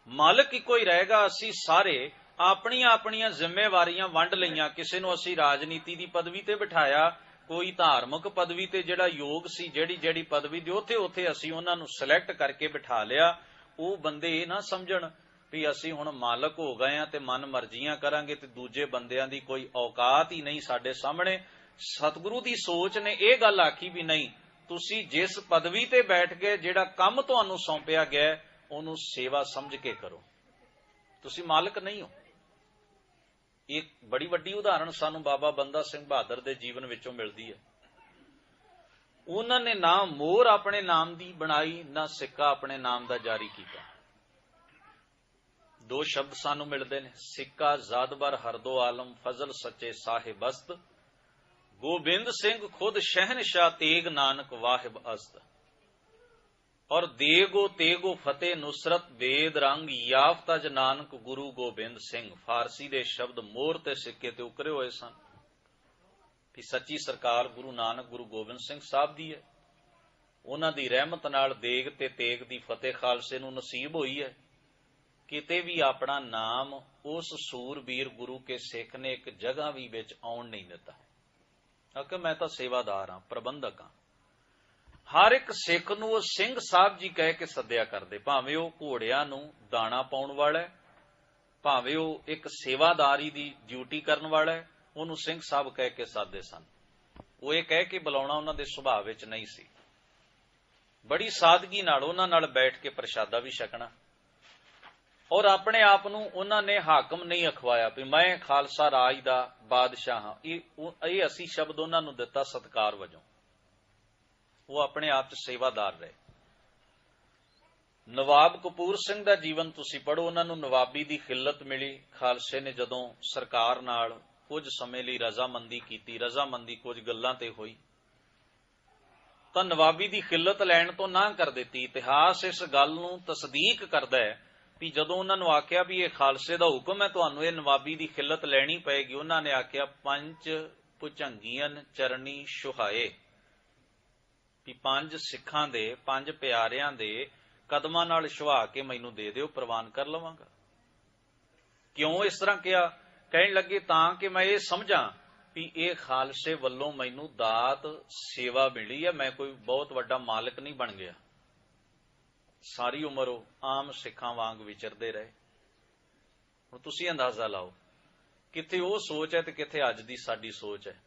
ਮਾਲਕ ਇੱਕੋ ਹੀ ਰਹੇਗਾ। ਅਸੀਂ ਸਾਰੇ ਆਪਣੀਆਂ ਆਪਣੀਆਂ ਜ਼ਿੰਮੇਵਾਰੀਆਂ ਵੰਡ ਲਈਆਂ। ਕਿਸੇ ਨੂੰ ਅਸੀਂ ਰਾਜਨੀਤੀ ਦੀ ਪਦਵੀ ਤੇ ਬਿਠਾਇਆ, ਕੋਈ ਧਾਰਮਿਕ ਪਦਵੀ ਤੇ ਜਿਹੜਾ ਯੋਗ ਸੀ, ਜਿਹੜੀ ਪਦਵੀ ਦੀ ਉੱਥੇ ਅਸੀਂ ਉਹਨਾਂ ਨੂੰ ਸਿਲੈਕਟ ਕਰਕੇ ਬਿਠਾ ਲਿਆ। ਉਹ ਬੰਦੇ ਇਹ ਨਾ ਸਮਝਣ ਵੀ ਅਸੀਂ ਹੁਣ ਮਾਲਕ ਹੋ ਗਏ ਆ ਤੇ ਮਨ ਮਰਜ਼ੀਆਂ ਕਰਾਂਗੇ ਤੇ ਦੂਜੇ ਬੰਦਿਆਂ ਦੀ ਕੋਈ ਔਕਾਤ ਹੀ ਨਹੀਂ ਸਾਡੇ ਸਾਹਮਣੇ। ਸਤਿਗੁਰੂ ਦੀ ਸੋਚ ਨੇ ਇਹ ਗੱਲ ਆਖੀ ਵੀ ਨਹੀਂ, ਤੁਸੀਂ ਜਿਸ ਪਦਵੀ ਤੇ ਬੈਠ ਗਏ, ਜਿਹੜਾ ਕੰਮ ਤੁਹਾਨੂੰ ਸੌਂਪਿਆ ਗਿਆ, ਉਹਨੂੰ ਸੇਵਾ ਸਮਝ ਕੇ ਕਰੋ। ਤੁਸੀਂ ਮਾਲਕ ਨਹੀਂ ਹੋ। ਇਹ ਬੜੀ ਵੱਡੀ ਉਦਾਹਰਣ ਸਾਨੂੰ ਬਾਬਾ ਬੰਦਾ ਸਿੰਘ ਬਹਾਦਰ ਦੇ ਜੀਵਨ ਵਿੱਚੋਂ ਮਿਲਦੀ ਹੈ। ਉਹਨਾਂ ਨੇ ਨਾ ਮੋਹਰ ਆਪਣੇ ਨਾਮ ਦੀ ਬਣਾਈ, ਨਾ ਸਿੱਕਾ ਆਪਣੇ ਨਾਮ ਦਾ ਜਾਰੀ ਕੀਤਾ। ਦੋ ਸ਼ਬਦ ਸਾਨੂੰ ਮਿਲਦੇ ਨੇ, ਸਿੱਕਾ ਜ਼ਾਦਬਰ ਹਰਦੋ ਆਲਮ ਫਜ਼ਲ ਸੱਚੇ ਸਾਹਿਬਸਤ, ਗੋਬਿੰਦ ਸਿੰਘ ਖੁਦ ਸ਼ਹਿਨਸ਼ਾਹ ਤੇਗ ਨਾਨਕ ਵਾਹਿਬ ਅਸਤ। ਔਰ ਦੇਗੋ ਤੇਗੋ ਫਤਿਹ ਨੁਸਰਤ ਵੇਦ ਰੰਗ ਯਾਫਤਜ ਨਾਨਕ ਗੁਰੂ ਗੋਬਿੰਦ ਸਿੰਘ। ਫਾਰਸੀ ਦੇ ਸ਼ਬਦ ਮੋਹਰ ਤੇ ਸਿੱਕੇ ਤੇ ਉਕਰੇ ਹੋਏ ਸਨ ਕਿ ਸੱਚੀ ਸਰਕਾਰ ਗੁਰੂ ਨਾਨਕ ਗੁਰੂ ਗੋਬਿੰਦ ਸਿੰਘ ਸਾਹਿਬ ਦੀ ਹੈ। ਉਹਨਾਂ ਦੀ ਰਹਿਮਤ ਨਾਲ ਦੇਗ ਤੇ ਤੇਗ ਦੀ ਫਤਿਹ ਖਾਲਸੇ ਨੂੰ ਨਸੀਬ ਹੋਈ ਹੈ। ਕਿਤੇ ਵੀ ਆਪਣਾ ਨਾਮ ਉਸ ਸੂਰਬੀਰ ਗੁਰੂ ਕੇ ਸਿੱਖ ਨੇ ਇੱਕ ਜਗ੍ਹਾ ਵੀ ਵਿੱਚ ਆਉਣ ਨਹੀਂ ਦਿੱਤਾ। ਕਿਉਂਕਿ ਮੈਂ ਤਾਂ ਸੇਵਾਦਾਰ ਹਾਂ, ਪ੍ਰਬੰਧਕ ਹਾਂ। ਹਰ ਇੱਕ ਸਿੱਖ ਨੂੰ ਉਹ ਸਿੰਘ ਸਾਹਿਬ ਜੀ ਕਹਿ ਕੇ ਸੱਦਿਆ ਕਰਦੇ, ਭਾਵੇਂ ਉਹ ਘੋੜਿਆਂ ਨੂੰ ਦਾਣਾ ਪਾਉਣ ਵਾਲਾ ਹੈ, ਭਾਵੇਂ ਉਹ ਇੱਕ ਸੇਵਾਦਾਰੀ ਦੀ ਡਿਊਟੀ ਕਰਨ ਵਾਲਾ ਹੈ, ਉਹਨੂੰ ਸਿੰਘ ਸਾਹਿਬ ਕਹਿ ਕੇ ਸੱਦਦੇ ਸਨ। ਉਹ ਇਹ ਕਹਿ ਕੇ ਬੁਲਾਉਣਾ ਉਹਨਾਂ ਦੇ ਸੁਭਾਅ ਵਿੱਚ ਨਹੀਂ ਸੀ। ਬੜੀ ਸਾਦਗੀ ਨਾਲ ਉਹਨਾਂ ਨਾਲ ਬੈਠ ਕੇ ਪ੍ਰਸ਼ਾਦਾ ਵੀ ਛਕਣਾ। ਔਰ ਆਪਣੇ ਆਪ ਨੂੰ ਉਹਨਾਂ ਨੇ ਹਾਕਮ ਨਹੀਂ ਅਖਵਾਇਆ ਵੀ ਮੈਂ ਖਾਲਸਾ ਰਾਜ ਦਾ ਬਾਦਸ਼ਾਹ ਹਾਂ। ਇਹ ਅਸੀਂ ਸ਼ਬਦ ਉਹਨਾਂ ਨੂੰ ਦਿੱਤਾ ਸਤਿਕਾਰ ਵਜੋਂ। ਉਹ ਆਪਣੇ ਆਪ 'ਚ ਸੇਵਾਦਾਰ ਰਹੇ। ਨਵਾਬ ਕਪੂਰ ਸਿੰਘ ਦਾ ਜੀਵਨ ਤੁਸੀਂ ਪੜ੍ਹੋ, ਉਹਨਾਂ ਨੂੰ ਨਵਾਬੀ ਦੀ ਖਿੱਲਤ ਮਿਲੀ। ਖਾਲਸੇ ਨੇ ਜਦੋਂ ਸਰਕਾਰ ਨਾਲ ਕੁਝ ਸਮੇਂ ਲਈ ਰਜ਼ਾਮੰਦੀ ਕੀਤੀ, ਰਜ਼ਾਮੰਦੀ ਕੁਝ ਗੱਲਾਂ ਤੇ ਹੋਈ ਤਾਂ ਨਵਾਬੀ ਦੀ ਖਿੱਲਤ ਲੈਣ ਤੋਂ ਨਾ ਕਰ ਦਿੱਤੀ। ਇਤਿਹਾਸ ਇਸ ਗੱਲ ਨੂੰ ਤਸਦੀਕ ਕਰਦਾ ਹੈ ਵੀ ਜਦੋਂ ਉਹਨਾਂ ਨੂੰ ਆਖਿਆ ਵੀ ਇਹ ਖਾਲਸੇ ਦਾ ਹੁਕਮ ਹੈ, ਤੁਹਾਨੂੰ ਇਹ ਨਵਾਬੀ ਦੀ ਖਿੱਲਤ ਲੈਣੀ ਪਏਗੀ, ਉਹਨਾਂ ਨੇ ਆਖਿਆ ਪੰਜ ਭੁਜੰਗੀਆਂ ਚਰਨੀ ਸੁਹਾਏ, ਵੀ 5 ਸਿੱਖਾਂ ਦੇ 5 ਪਿਆਰਿਆਂ ਦੇ ਕਦਮਾਂ ਨਾਲ ਸੁਹਾ ਕੇ ਮੈਨੂੰ ਦੇ ਦਿਓ, ਪ੍ਰਵਾਨ ਕਰ ਲਵਾਂਗਾ। ਕਿਉਂ ਇਸ ਤਰ੍ਹਾਂ ਕਿਹਾ? ਕਹਿਣ ਲੱਗੇ ਤਾਂ ਕਿ ਮੈਂ ਇਹ ਸਮਝਾਂ ਵੀ ਇਹ ਖਾਲਸੇ ਵੱਲੋਂ ਮੈਨੂੰ ਦਾਤ ਸੇਵਾ ਮਿਲੀ ਹੈ, ਮੈਂ ਕੋਈ ਬਹੁਤ ਵੱਡਾ ਮਾਲਕ ਨਹੀਂ ਬਣ ਗਿਆ। ਸਾਰੀ ਉਮਰ ਉਹ ਆਮ ਸਿੱਖਾਂ ਵਾਂਗ ਵਿਚਰਦੇ ਰਹੇ। ਹੁਣ ਤੁਸੀਂ ਅੰਦਾਜ਼ਾ ਲਾਓ, ਕਿੱਥੇ ਉਹ ਸੋਚ ਹੈ ਤੇ ਕਿੱਥੇ ਅੱਜ ਦੀ ਸਾਡੀ ਸੋਚ ਹੈ।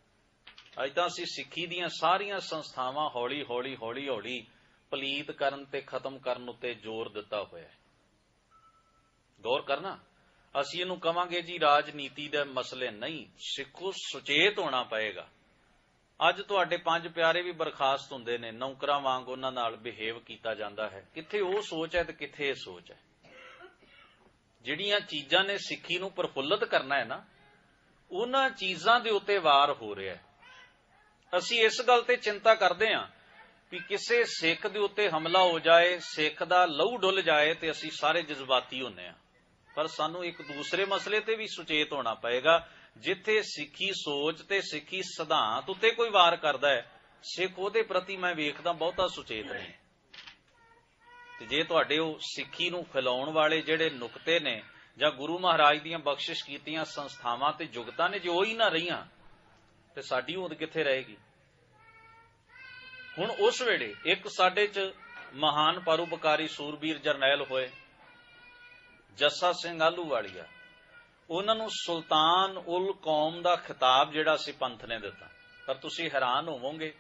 ਅੱਜ ਤਾਂ ਅਸੀਂ ਸਿੱਖੀ ਦੀਆਂ ਸਾਰੀਆਂ ਸੰਸਥਾਵਾਂ ਹੌਲੀ ਹੌਲੀ ਪਲੀਤ ਕਰਨ ਤੇ ਖਤਮ ਕਰਨ ਉੱਤੇ ਜ਼ੋਰ ਦਿੱਤਾ ਹੋਇਆ ਹੈ। ਗੌਰ ਕਰਨਾ, ਅਸੀਂ ਇਹਨੂੰ ਕਵਾਂਗੇ ਜੀ ਰਾਜਨੀਤੀ ਦੇ ਮਸਲੇ ਨਹੀਂ, ਸਿੱਖੋ ਸੁਚੇਤ ਹੋਣਾ ਪਏਗਾ। ਅੱਜ ਤੁਹਾਡੇ 5 ਪਿਆਰੇ ਵੀ ਬਰਖਾਸਤ ਹੁੰਦੇ ਨੇ, ਨੌਕਰਾਂ ਵਾਂਗ ਉਹਨਾਂ ਨਾਲ ਬਿਹੇਵ ਕੀਤਾ ਜਾਂਦਾ ਹੈ। ਕਿੱਥੇ ਉਹ ਸੋਚ ਹੈ ਤੇ ਕਿੱਥੇ ਇਹ ਸੋਚ ਹੈ? ਜਿਹੜੀਆਂ ਚੀਜ਼ਾਂ ਨੇ ਸਿੱਖੀ ਨੂੰ ਪ੍ਰਫੁੱਲਤ ਕਰਨਾ ਹੈ ਨਾ, ਉਹਨਾਂ ਚੀਜ਼ਾਂ ਦੇ ਉੱਤੇ ਵਾਰ ਹੋ ਰਿਹਾ ਹੈ। ਅਸੀਂ ਇਸ ਗੱਲ ਤੇ ਚਿੰਤਾ ਕਰਦੇ ਹਾਂ ਵੀ ਕਿਸੇ ਸਿੱਖ ਦੇ ਉੱਤੇ ਹਮਲਾ ਹੋ ਜਾਏ, ਸਿੱਖ ਦਾ ਲਹੂ ਡੁੱਲ ਜਾਏ ਤੇ ਅਸੀਂ ਸਾਰੇ ਜਜ਼ਬਾਤੀ ਹੁੰਦੇ ਹਾਂ। ਪਰ ਸਾਨੂੰ ਇੱਕ ਦੂਸਰੇ ਮਸਲੇ ਤੇ ਵੀ ਸੁਚੇਤ ਹੋਣਾ ਪਏਗਾ। ਜਿੱਥੇ ਸਿੱਖੀ ਸੋਚ ਤੇ ਸਿੱਖੀ ਸਿਧਾਂਤ ਉੱਤੇ ਕੋਈ ਵਾਰ ਕਰਦਾ ਹੈ, ਸਿੱਖ ਉਹਦੇ ਪ੍ਰਤੀ ਮੈਂ ਵੇਖਦਾ ਬਹੁਤਾ ਸੁਚੇਤ ਨਹੀਂ। ਤੇ ਜੇ ਤੁਹਾਡੇ ਉਹ ਸਿੱਖੀ ਨੂੰ ਫੈਲਾਉਣ ਵਾਲੇ ਜਿਹੜੇ ਨੁਕਤੇ ਨੇ ਜਾਂ ਗੁਰੂ ਮਹਾਰਾਜ ਦੀਆਂ ਬਖਸ਼ਿਸ਼ ਕੀਤੀਆਂ ਸੰਸਥਾਵਾਂ ਤੇ ਜੁਗਤਾਂ ਨੇ, ਜੇ ਉਹ ਹੀ ਨਾ ਰਹੀਆਂ ਤੇ ਸਾਡੀ ਹੋਂਦ ਕਿੱਥੇ ਰਹੇਗੀ? ਹੁਣ ਉਸ ਵੇਲੇ ਇੱਕ ਸਾਡੇ 'ਚ ਮਹਾਨ ਪਰਉਪਕਾਰੀ ਸੂਰਬੀਰ ਜਰਨੈਲ ਹੋਏ, ਜੱਸਾ ਸਿੰਘ ਆਹਲੂਵਾਲੀਆ। ਉਹਨਾਂ ਨੂੰ ਸੁਲਤਾਨ ਉਲ ਕੌਮ ਦਾ ਖਿਤਾਬ ਜਿਹੜਾ ਸੀ ਪੰਥ ਨੇ ਦਿੱਤਾ। ਪਰ ਤੁਸੀਂ ਹੈਰਾਨ ਹੋਵੋਗੇ,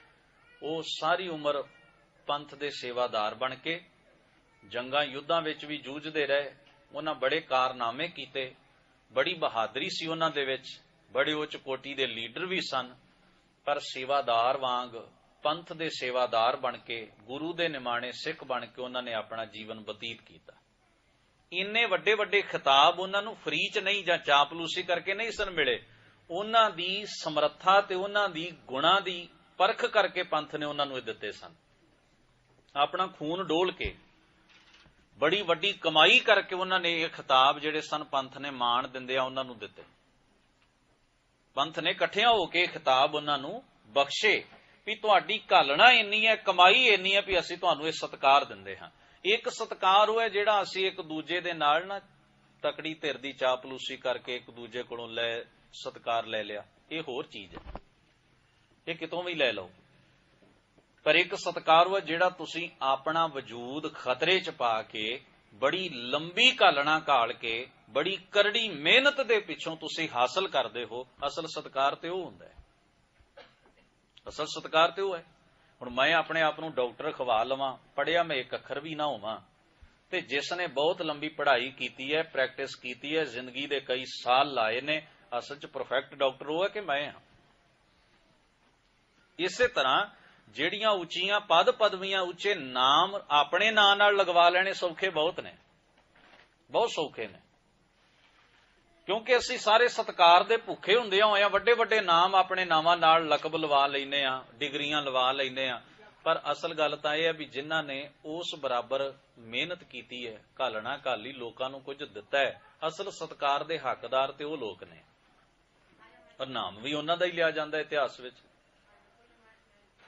ਉਹ ਸਾਰੀ ਉਮਰ ਪੰਥ ਦੇ ਸੇਵਾਦਾਰ ਬਣ ਕੇ ਜੰਗਾਂ ਯੁੱਧਾਂ ਵਿੱਚ ਵੀ ਜੂਝਦੇ ਰਹੇ। ਉਹਨਾਂ ਬੜੇ ਕਾਰਨਾਮੇ ਕੀਤੇ, ਬੜੀ ਬਹਾਦਰੀ ਸੀ ਉਹਨਾਂ ਦੇ ਵਿੱਚ, ਬੜੇ ਉੱਚ ਕੋਟੀ ਦੇ ਲੀਡਰ ਵੀ ਸਨ। ਪਰ ਸੇਵਾਦਾਰ ਵਾਂਗ, ਪੰਥ ਦੇ ਸੇਵਾਦਾਰ ਬਣ ਕੇ, ਗੁਰੂ ਦੇ ਨਿਮਾਣੇ ਸਿੱਖ ਬਣ ਕੇ ਉਹਨਾਂ ਨੇ ਆਪਣਾ ਜੀਵਨ ਬਤੀਤ ਕੀਤਾ। ਇੰਨੇ ਵੱਡੇ ਵੱਡੇ ਖਿਤਾਬ ਉਹਨਾਂ ਨੂੰ ਫਰੀ ਚ ਨਹੀਂ ਜਾਂ ਚਾਪਲੂਸੀ ਕਰਕੇ ਨਹੀਂ ਸਨ ਮਿਲੇ। ਉਹਨਾਂ ਦੀ ਸਮਰੱਥਾ ਤੇ ਉਹਨਾਂ ਦੀ ਗੁਣਾਂ ਦੀ ਪਰਖ ਕਰਕੇ ਪੰਥ ਨੇ ਉਹਨਾਂ ਨੂੰ ਇਹ ਦਿੱਤੇ ਸਨ। ਆਪਣਾ ਖੂਨ ਡੋਲ ਕੇ, ਬੜੀ ਵੱਡੀ ਕਮਾਈ ਕਰਕੇ ਉਹਨਾਂ ਨੇ ਇਹ ਖਿਤਾਬ ਜਿਹੜੇ ਸਨ ਪੰਥ ਨੇ ਮਾਣ ਦਿੰਦੇ ਆ ਉਹਨਾਂ ਨੂੰ ਦਿੱਤੇ। ਪੰਥ ਨੇ ਇਕੱਠਿਆਂ ਹੋ ਕੇ ਖਿਤਾਬ ਉਹਨਾਂ ਨੂੰ ਬਖਸ਼ੇ ਵੀ ਤੁਹਾਡੀ ਘਾਲਣਾ ਇੰਨੀ ਹੈ, ਕਮਾਈ ਇੰਨੀ ਹੈ ਵੀ ਅਸੀਂ ਤੁਹਾਨੂੰ ਇਹ ਸਤਿਕਾਰ ਦਿੰਦੇ ਹਾਂ। ਇੱਕ ਸਤਿਕਾਰ ਉਹ ਹੈ ਜਿਹੜਾ ਅਸੀਂ ਇੱਕ ਦੂਜੇ ਦੇ ਨਾਲ ਨਾ ਤਕੜੀ ਧਿਰ ਦੀ ਚਾਪਲੂਸੀ ਕਰਕੇ ਇੱਕ ਦੂਜੇ ਕੋਲੋਂ ਸਤਿਕਾਰ ਲੈ ਲਿਆ, ਇਹ ਹੋਰ ਚੀਜ਼ ਹੈ, ਇਹ ਕਿਤੋਂ ਵੀ ਲੈ ਲਓ। ਪਰ ਇੱਕ ਸਤਿਕਾਰ ਉਹ ਹੈ ਜਿਹੜਾ ਤੁਸੀਂ ਆਪਣਾ ਵਜੂਦ ਖਤਰੇ 'ਚ ਪਾ ਕੇ, ਬੜੀ ਲੰਬੀ ਘਾਲਣਾ ਘਾਲ ਕੇ, ਬੜੀ ਕਰੜੀ ਮਿਹਨਤ ਦੇ ਪਿੱਛੋਂ ਤੁਸੀਂ ਹਾਸਲ ਕਰਦੇ ਹੋ। ਅਸਲ ਸਤਿਕਾਰ ਤੇ ਉਹ ਹੁੰਦਾ ਹੈ, ਅਸਲ ਸਤਿਕਾਰ ਤੇ ਉਹ ਹੈ। ਹੁਣ ਮੈਂ ਆਪਣੇ ਆਪ ਨੂੰ ਡਾਕਟਰ ਖਵਾ ਲਵਾਂ, ਪੜ੍ਹਿਆ ਮੈਂ ਇੱਕ ਅੱਖਰ ਵੀ ਨਾ ਹੋਵਾਂ, ਤੇ ਜਿਸ ਨੇ ਬਹੁਤ ਲੰਬੀ ਪੜ੍ਹਾਈ ਕੀਤੀ ਹੈ, ਪ੍ਰੈਕਟਿਸ ਕੀਤੀ ਹੈ, ਜ਼ਿੰਦਗੀ ਦੇ ਕਈ ਸਾਲ ਲਾਏ ਨੇ, ਅਸਲ 'ਚ ਪਰਫੈਕਟ ਡਾਕਟਰ ਉਹ ਹੈ ਕਿ ਮੈਂ ਹਾਂ। ਇਸੇ ਤਰ੍ਹਾਂ ਜਿਹੜੀਆਂ ਉੱਚੀਆਂ ਪਦ ਪਦਵੀਆਂ, ਉੱਚੇ ਨਾਮ ਆਪਣੇ ਨਾਂ ਨਾਲ ਲਗਵਾ ਲੈਣੇ ਸੌਖੇ ਬਹੁਤ ਨੇ, ਬਹੁਤ ਸੌਖੇ ਨੇ। ਕਿਉਂਕਿ ਅਸੀਂ ਸਾਰੇ ਸਤਿਕਾਰ ਦੇ ਭੁੱਖੇ ਹੁੰਦੇ ਹੋਏ ਵੱਡੇ ਵੱਡੇ ਨਾਮ ਆਪਣੇ ਨਾਵਾਂ ਨਾਲ ਲਕਬ ਲਵਾ ਲੈਂਦੇ ਆ, ਡਿਗਰੀਆਂ ਲਵਾ ਲੈਂਦੇ ਆ। ਪਰ ਅਸਲ ਗੱਲ ਤਾਂ ਇਹ ਹੈ ਵੀ ਜਿਨ੍ਹਾਂ ਨੇ ਉਸ ਬਰਾਬਰ ਮਿਹਨਤ ਕੀਤੀ ਹੈ, ਘਾਲਣਾ ਘਾਲੀ, ਲੋਕਾਂ ਨੂੰ ਕੁਝ ਦਿੱਤਾ ਹੈ, ਅਸਲ ਸਤਿਕਾਰ ਦੇ ਹੱਕਦਾਰ ਤੇ ਉਹ ਲੋਕ ਨੇ। ਪਰ ਨਾਮ ਵੀ ਉਹਨਾਂ ਦਾ ਹੀ ਲਿਆ ਜਾਂਦਾ ਇਤਿਹਾਸ ਵਿੱਚ।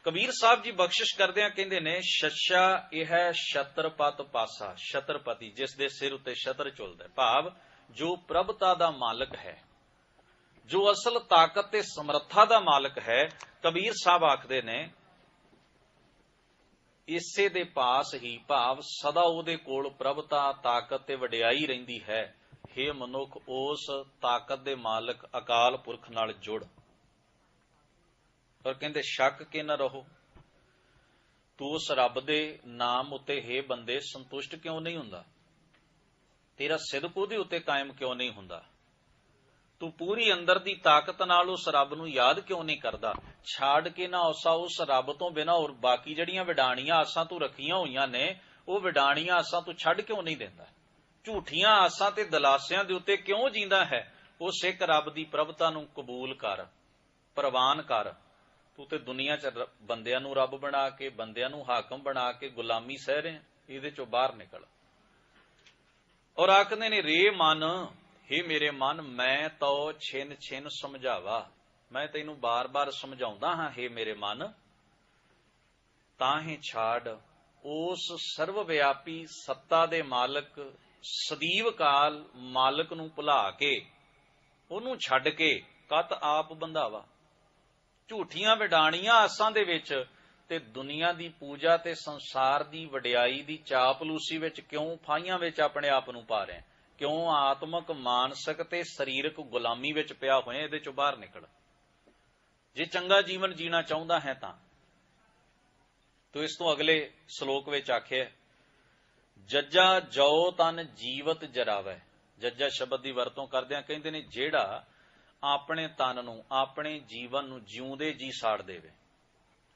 ਕਬੀਰ ਸਾਹਿਬ ਜੀ ਬਖਸ਼ਿਸ਼ ਕਰਦਿਆਂ ਕਹਿੰਦੇ ਨੇ, ਸ਼ਸ਼ਾ ਇਹ ਹੈ ਛਤਰਪਤ ਪਾਸਾ, ਛਤਰਪਤੀ ਜਿਸ ਦੇ ਸਿਰ ਉੱਤੇ ਛਤਰ ਝੁਲਦਾ, ਭਾਵ ਜੋ ਪ੍ਰਭਤਾ ਦਾ ਮਾਲਕ ਹੈ, ਜੋ ਅਸਲ ਤਾਕਤ ਤੇ ਸਮਰੱਥਾ ਦਾ ਮਾਲਕ ਹੈ। ਕਬੀਰ ਸਾਹਿਬ ਆਖਦੇ ਨੇ ਇਸੇ ਦੇ ਪਾਸ ਹੀ, ਭਾਵ ਸਦਾ ਉਹਦੇ ਕੋਲ ਪ੍ਰਭਤਾ, ਤਾਕਤ ਤੇ ਵਡਿਆਈ ਰਹਿੰਦੀ ਹੈ। ਹੇ ਮਨੁੱਖ, ਉਸ ਤਾਕਤ ਦੇ ਮਾਲਕ ਅਕਾਲ ਪੁਰਖ ਨਾਲ ਜੁੜ। ਪਰ ਕਹਿੰਦੇ ਸ਼ੱਕ ਕੇ ਨਾ ਰਹੋ, ਤੂੰ ਉਸ ਰੱਬ ਦੇ ਨਾਮ ਉੱਤੇ ਹੇ ਬੰਦੇ ਸੰਤੁਸ਼ਟ ਕਿਉਂ ਨਹੀਂ ਹੁੰਦਾ? ਤੇਰਾ ਸਿਦਕ ਉਹਦੇ ਉੱਤੇ ਕਾਇਮ ਕਿਉਂ ਨਹੀਂ ਹੁੰਦਾ? ਤੂੰ ਪੂਰੀ ਅੰਦਰ ਦੀ ਤਾਕਤ ਨਾਲ ਉਸ ਰੱਬ ਨੂੰ ਯਾਦ ਕਿਉਂ ਨਹੀਂ ਕਰਦਾ? ਛਾੜ ਕੇ ਨਾ ਆਸਾ ਉਸ ਰੱਬ ਤੋਂ ਬਿਨਾਂ ਹੋਰ ਬਾਕੀ ਜਿਹੜੀਆਂ ਵਿਡਾਣੀਆਂ ਆਸਾਂ ਤੂੰ ਰੱਖੀਆਂ ਹੋਈਆਂ ਨੇ, ਉਹ ਵਿਡਾਣੀਆਂ ਆਸਾਂ ਤੂੰ ਛੱਡ ਕਿਉਂ ਨਹੀਂ ਦਿੰਦਾ? ਝੂਠੀਆਂ ਆਸਾਂ ਤੇ ਦਲਾਸਿਆਂ ਦੇ ਉੱਤੇ ਕਿਉਂ ਜੀਂਦਾ ਹੈ? ਉਹ ਸਿੱਖ ਰੱਬ ਦੀ ਪ੍ਰਭਤਾ ਨੂੰ ਕਬੂਲ ਕਰ, ਪ੍ਰਵਾਨ ਕਰ। ਤੂੰ ਤੇ ਦੁਨੀਆ 'ਚ ਬੰਦਿਆਂ ਨੂੰ ਰੱਬ ਬਣਾ ਕੇ, ਬੰਦਿਆਂ ਨੂੰ ਹਾਕਮ ਬਣਾ ਕੇ ਗੁਲਾਮੀ ਸਹਿ ਰਹੇ, ਇਹਦੇ 'ਚੋਂ ਬਾਹਰ ਨਿਕਲ। ਔਰ ਆਖਦੇ ਨੇ, ਰੇ ਮਨ, ਹੇ ਮੇਰੇ ਮਨ, ਮੈਂ ਤੋ ਛਿਨ ਛਿਨ ਸਮਝਾਵਾ। ਮੈਂ ਤੈਨੂੰ ਬਾਰ-ਬਾਰ ਸਮਝਾਉਂਦਾ ਹਾਂ, ਹੇ ਮੇਰੇ ਮਨ, ਤਾਹੀਂ ਛਾੜ ਉਸ ਸਰਵ ਵਿਆਪੀ ਸੱਤਾ ਦੇ ਮਾਲਕ, ਸਦੀਵ ਕਾਲ ਮਾਲਕ ਨੂੰ ਭੁਲਾ ਕੇ, ਉਹਨੂੰ ਛੱਡ ਕੇ ਕਤ ਆਪ ਬੰਧਾਵਾ। ਝੂਠੀਆਂ ਵਿਡਾਣੀਆਂ ਆਸਾਂ ਦੇ ਵਿੱਚ ਤੇ ਦੁਨੀਆ ਦੀ ਪੂਜਾ ਤੇ ਸੰਸਾਰ ਦੀ ਵਡਿਆਈ ਦੀ ਚਾਪਲੂਸੀ ਵਿੱਚ ਕਿਉਂ ਫਾਹੀਆਂ ਵਿੱਚ ਆਪਣੇ ਆਪ ਨੂੰ ਪਾ ਰਹੇ? ਕਿਉਂ ਆਤਮਕ, ਮਾਨਸਿਕ ਤੇ ਸਰੀਰਕ ਗੁਲਾਮੀ ਵਿੱਚ ਪਿਆ ਹੋਇਆ? ਇਹਦੇ ਚੋਂ ਬਾਹਰ ਨਿਕਲ। ਜੇ ਚੰਗਾ ਜੀਵਨ ਜੀਣਾ ਚਾਹੁੰਦਾ ਹੈ ਤਾਂ ਇਸ ਤੋਂ ਅਗਲੇ ਸ਼ਲੋਕ ਵਿੱਚ ਆਖਿਆ, ਜੱਜਾ ਜੋ ਤਨ ਜੀਵਤ ਜਰਾਵੈ। ਜੱਜਾ ਸ਼ਬਦ ਦੀ ਵਰਤੋਂ ਕਰਦਿਆਂ ਕਹਿੰਦੇ ਨੇ, ਜਿਹੜਾ ਆਪਣੇ ਤਨ ਨੂੰ, ਆਪਣੇ ਜੀਵਨ ਨੂੰ ਜਿਉਂਦੇ ਜੀ ਸਾੜ ਦੇਵੇ।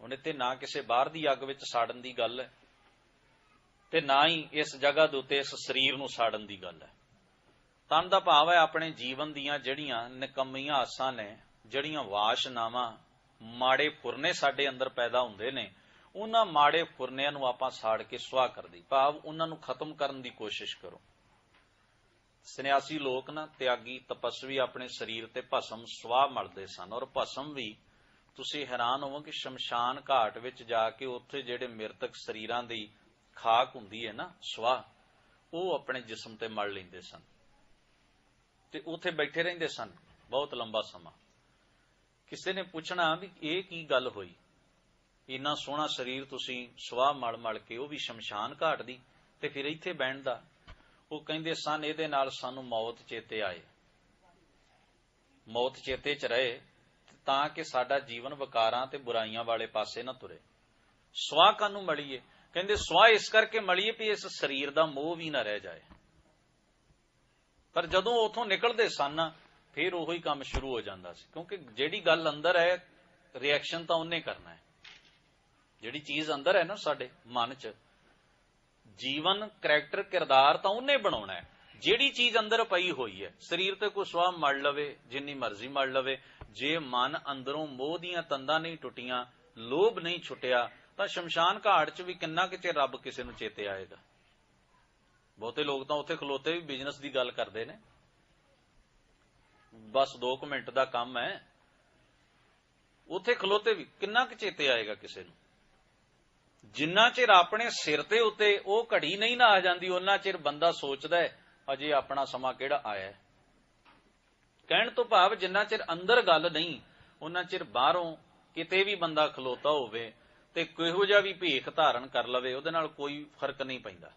ਹੁਣ ਇੱਥੇ ਨਾ ਕਿਸੇ ਬਾਹਰ ਦੀ ਅੱਗ ਵਿੱਚ ਸਾੜਨ ਦੀ ਗੱਲ ਹੈ ਤੇ ਨਾ ਹੀ ਇਸ ਜਗ੍ਹਾ ਦੇ ਉੱਤੇ ਇਸ ਸਰੀਰ ਨੂੰ ਸਾੜਨ ਦੀ ਗੱਲ ਹੈ। ਤਨ ਦਾ ਭਾਵ ਹੈ ਆਪਣੇ ਜੀਵਨ ਦੀਆਂ ਜਿਹੜੀਆਂ ਨਿਕੰਮੀਆਂ ਆਸਾਂ ਨੇ, ਜਿਹੜੀਆਂ ਵਾਸ਼ਨਾਵਾਂ, ਮਾੜੇ ਫੁਰਨੇ ਸਾਡੇ ਅੰਦਰ ਪੈਦਾ ਹੁੰਦੇ ਨੇ, ਉਹਨਾਂ ਮਾੜੇ ਫੁਰਨਿਆਂ ਨੂੰ ਆਪਾਂ ਸਾੜ ਕੇ ਸੁਆਹ ਕਰ ਦੀ, ਭਾਵ ਉਹਨਾਂ ਨੂੰ ਖਤਮ ਕਰਨ ਦੀ ਕੋਸ਼ਿਸ਼ ਕਰੋ। ਸੰਨਿਆਸੀ ਲੋਕ ਨਾ, ਤਿਆਗੀ, ਤਪਸਵੀ ਆਪਣੇ ਸਰੀਰ ਤੇ ਭਸਮ ਸੁਆਹ ਮਲਦੇ ਸਨ। ਔਰ ਭਸਮ ਵੀ ਤੁਸੀਂ ਹੈਰਾਨ ਹੋਵੋ ਕਿ ਸ਼ਮਸ਼ਾਨ ਘਾਟ ਵਿੱਚ ਜਾ ਕੇ ਉੱਥੇ ਜਿਹੜੇ ਮ੍ਰਿਤਕ ਸਰੀਰਾਂ ਦੀ ਖਾਕ ਹੁੰਦੀ ਹੈ ਨਾ, ਸੁਆਹ, ਉਹ ਆਪਣੇ ਜਿਸਮ ਤੇ ਮਲ ਲੈਂਦੇ ਸਨ ਤੇ ਉੱਥੇ ਬੈਠੇ ਰਹਿੰਦੇ ਸਨ ਬਹੁਤ ਲੰਬਾ ਸਮਾਂ। ਕਿਸੇ ਨੇ ਪੁੱਛਣਾ ਵੀ ਇਹ ਕੀ ਗੱਲ ਹੋਈ, ਇੰਨਾ ਸੋਹਣਾ ਸਰੀਰ ਤੁਸੀਂ ਸੁਆਹ ਮਲ ਮਲ ਕੇ, ਉਹ ਵੀ ਸ਼ਮਸ਼ਾਨ ਘਾਟ ਦੀ, ਤੇ ਫਿਰ ਇੱਥੇ ਬਹਿਣ ਦਾ? ਉਹ ਕਹਿੰਦੇ ਸਨ, ਇਹਦੇ ਨਾਲ ਸਾਨੂੰ ਮੌਤ ਚੇਤੇ ਆਏ, ਮੌਤ ਚੇਤੇ 'ਚ ਰਹੇ, ਤਾਂ ਕਿ ਸਾਡਾ ਜੀਵਨ ਵਿਕਾਰਾਂ ਤੇ ਬੁਰਾਈਆਂ ਵਾਲੇ ਪਾਸੇ ਨਾ ਤੁਰੇ। ਸੁਆਹ ਕਾਹਨੂੰ ਮਲੀਏ? ਕਹਿੰਦੇ ਸੁਆਹ ਇਸ ਕਰਕੇ ਮਲੀਏ ਵੀ ਇਸ ਸਰੀਰ ਦਾ ਮੋਹ ਵੀ ਨਾ ਰਹਿ ਜਾਏ। ਪਰ ਜਦੋਂ ਉਥੋਂ ਨਿਕਲਦੇ ਸਨ ਫਿਰ ਉਹੀ ਕੰਮ ਸ਼ੁਰੂ ਹੋ ਜਾਂਦਾ ਸੀ, ਕਿਉਂਕਿ ਜਿਹੜੀ ਗੱਲ ਅੰਦਰ ਹੈ ਰਿਐਕਸ਼ਨ ਤਾਂ ਉਹਨੇ ਕਰਨਾ ਹੈ। ਜਿਹੜੀ ਚੀਜ਼ ਅੰਦਰ ਹੈ ਨਾ ਸਾਡੇ ਮਨ 'ਚ, ਜੀਵਨ, ਕਰੈਕਟਰ, ਕਿਰਦਾਰ ਤਾਂ ਉਹਨੇ ਬਣਾਉਣਾ ਹੈ। ਜਿਹੜੀ ਚੀਜ਼ ਅੰਦਰ ਪਈ ਹੋਈ ਹੈ, ਸਰੀਰ ਤੇ ਕੋਈ ਸੁਆਹ ਮੜ ਲਵੇ, ਜਿੰਨੀ ਮਰਜ਼ੀ ਮੜ ਲਵੇ, ਜੇ ਮਨ ਅੰਦਰੋਂ ਮੋਹ ਦੀਆਂ ਤੰਦਾਂ ਨਹੀਂ ਟੁੱਟੀਆਂ, ਲੋਭ ਨਹੀਂ ਛੁੱਟਿਆ, ਤਾਂ ਸ਼ਮਸ਼ਾਨ ਘਾਟ 'ਚ ਵੀ ਕਿੰਨਾ ਕੁ ਚਿਰ ਰੱਬ ਕਿਸੇ ਨੂੰ ਚੇਤੇ ਆਏਗਾ? ਬਹੁਤੇ ਲੋਕ ਤਾਂ ਉੱਥੇ ਖਲੋਤੇ ਵੀ ਬਿਜ਼ਨਸ ਦੀ ਗੱਲ ਕਰਦੇ ਨੇ, ਬਸ 2 ਮਿੰਟ ਦਾ ਕੰਮ ਹੈ, ਉੱਥੇ ਖਲੋਤੇ ਵੀ ਕਿੰਨਾ ਕੁ ਚੇਤੇ ਆਏਗਾ ਕਿਸੇ ਨੂੰ? ਜਿੰਨਾ ਚਿਰ ਆਪਣੇ ਸਿਰ ਤੇ ਉੱਤੇ ਉਹ ਘੜੀ ਨਹੀਂ ਨਾ ਆ ਜਾਂਦੀ, ਉਹਨਾਂ ਚਿਰ ਬੰਦਾ ਸੋਚਦਾ ਹੈ ਅਜੇ ਆਪਣਾ ਸਮਾਂ ਕਿਹੜਾ ਆਇਆ ਹੈ। ਕਹਿਣ ਤੋਂ ਭਾਵ ਜਿੰਨਾ ਚਿਰ ਅੰਦਰ ਗੱਲ ਨਹੀਂ, ਉਹਨਾਂ ਚਿਰ ਬਾਹਰੋਂ ਕਿਤੇ ਵੀ ਬੰਦਾ ਖਲੋਤਾ ਹੋਵੇ ਤੇ ਕਿਹੋ ਜਿਹਾ ਵੀ ਭੇਖ ਧਾਰਨ ਕਰ ਲਵੇ, ਉਹਦੇ ਨਾਲ ਕੋਈ ਫਰਕ ਨਹੀਂ ਪੈਂਦਾ।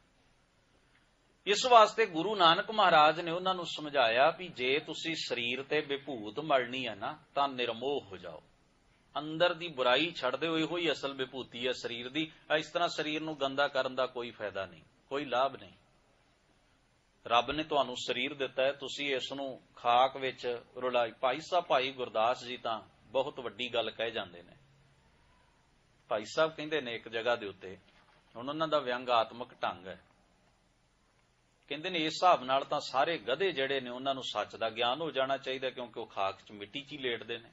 ਇਸ ਵਾਸਤੇ ਗੁਰੂ ਨਾਨਕ ਮਹਾਰਾਜ ਨੇ ਉਹਨਾਂ ਨੂੰ ਸਮਝਾਇਆ ਵੀ ਜੇ ਤੁਸੀਂ ਸਰੀਰ ਤੇ ਵਿਭੂਤ ਮਲਣੀ ਹੈ ਨਾ, ਤਾਂ ਨਿਰਮੋਹ ਹੋ ਜਾਓ, ਅੰਦਰ ਦੀ ਬੁਰਾਈ ਛੱਡ ਦਿਓ, ਇਹੋ ਹੀ ਅਸਲ ਵਿਭੂਤੀ ਹੈ ਸਰੀਰ ਦੀ। ਇਸ ਤਰ੍ਹਾਂ ਸਰੀਰ ਨੂੰ ਗੰਦਾ ਕਰਨ ਦਾ ਕੋਈ ਫਾਇਦਾ ਨਹੀਂ, ਕੋਈ ਲਾਭ ਨਹੀਂ। ਰੱਬ ਨੇ ਤੁਹਾਨੂੰ ਸਰੀਰ ਦਿੱਤਾ ਹੈ, ਤੁਸੀਂ ਇਸ ਨੂੰ ਖਾਕ ਵਿੱਚ ਰੁਲਾਈ। ਭਾਈ ਸਾਹਿਬ, ਭਾਈ ਗੁਰਦਾਸ ਜੀ ਤਾਂ ਬਹੁਤ ਵੱਡੀ ਗੱਲ ਕਹਿ ਜਾਂਦੇ ਨੇ। ਭਾਈ ਸਾਹਿਬ ਕਹਿੰਦੇ ਨੇ ਇੱਕ ਜਗ੍ਹਾ ਦੇ ਉੱਤੇ, ਹੁਣ ਉਹਨਾਂ ਦਾ ਵਿਅੰਗਾਤਮਕ ਢੰਗ ਹੈ, ਕਹਿੰਦੇ ਨੇ ਇਸ ਹਿਸਾਬ ਨਾਲ ਤਾਂ ਸਾਰੇ ਗਧੇ ਜਿਹੜੇ ਨੇ ਉਹਨਾਂ ਨੂੰ ਸੱਚ ਦਾ ਗਿਆਨ ਹੋ ਜਾਣਾ ਚਾਹੀਦਾ, ਕਿਉਂਕਿ ਉਹ ਖਾਕ 'ਚ ਮਿੱਟੀ 'ਚ ਹੀ ਲੇਟਦੇ ਨੇ।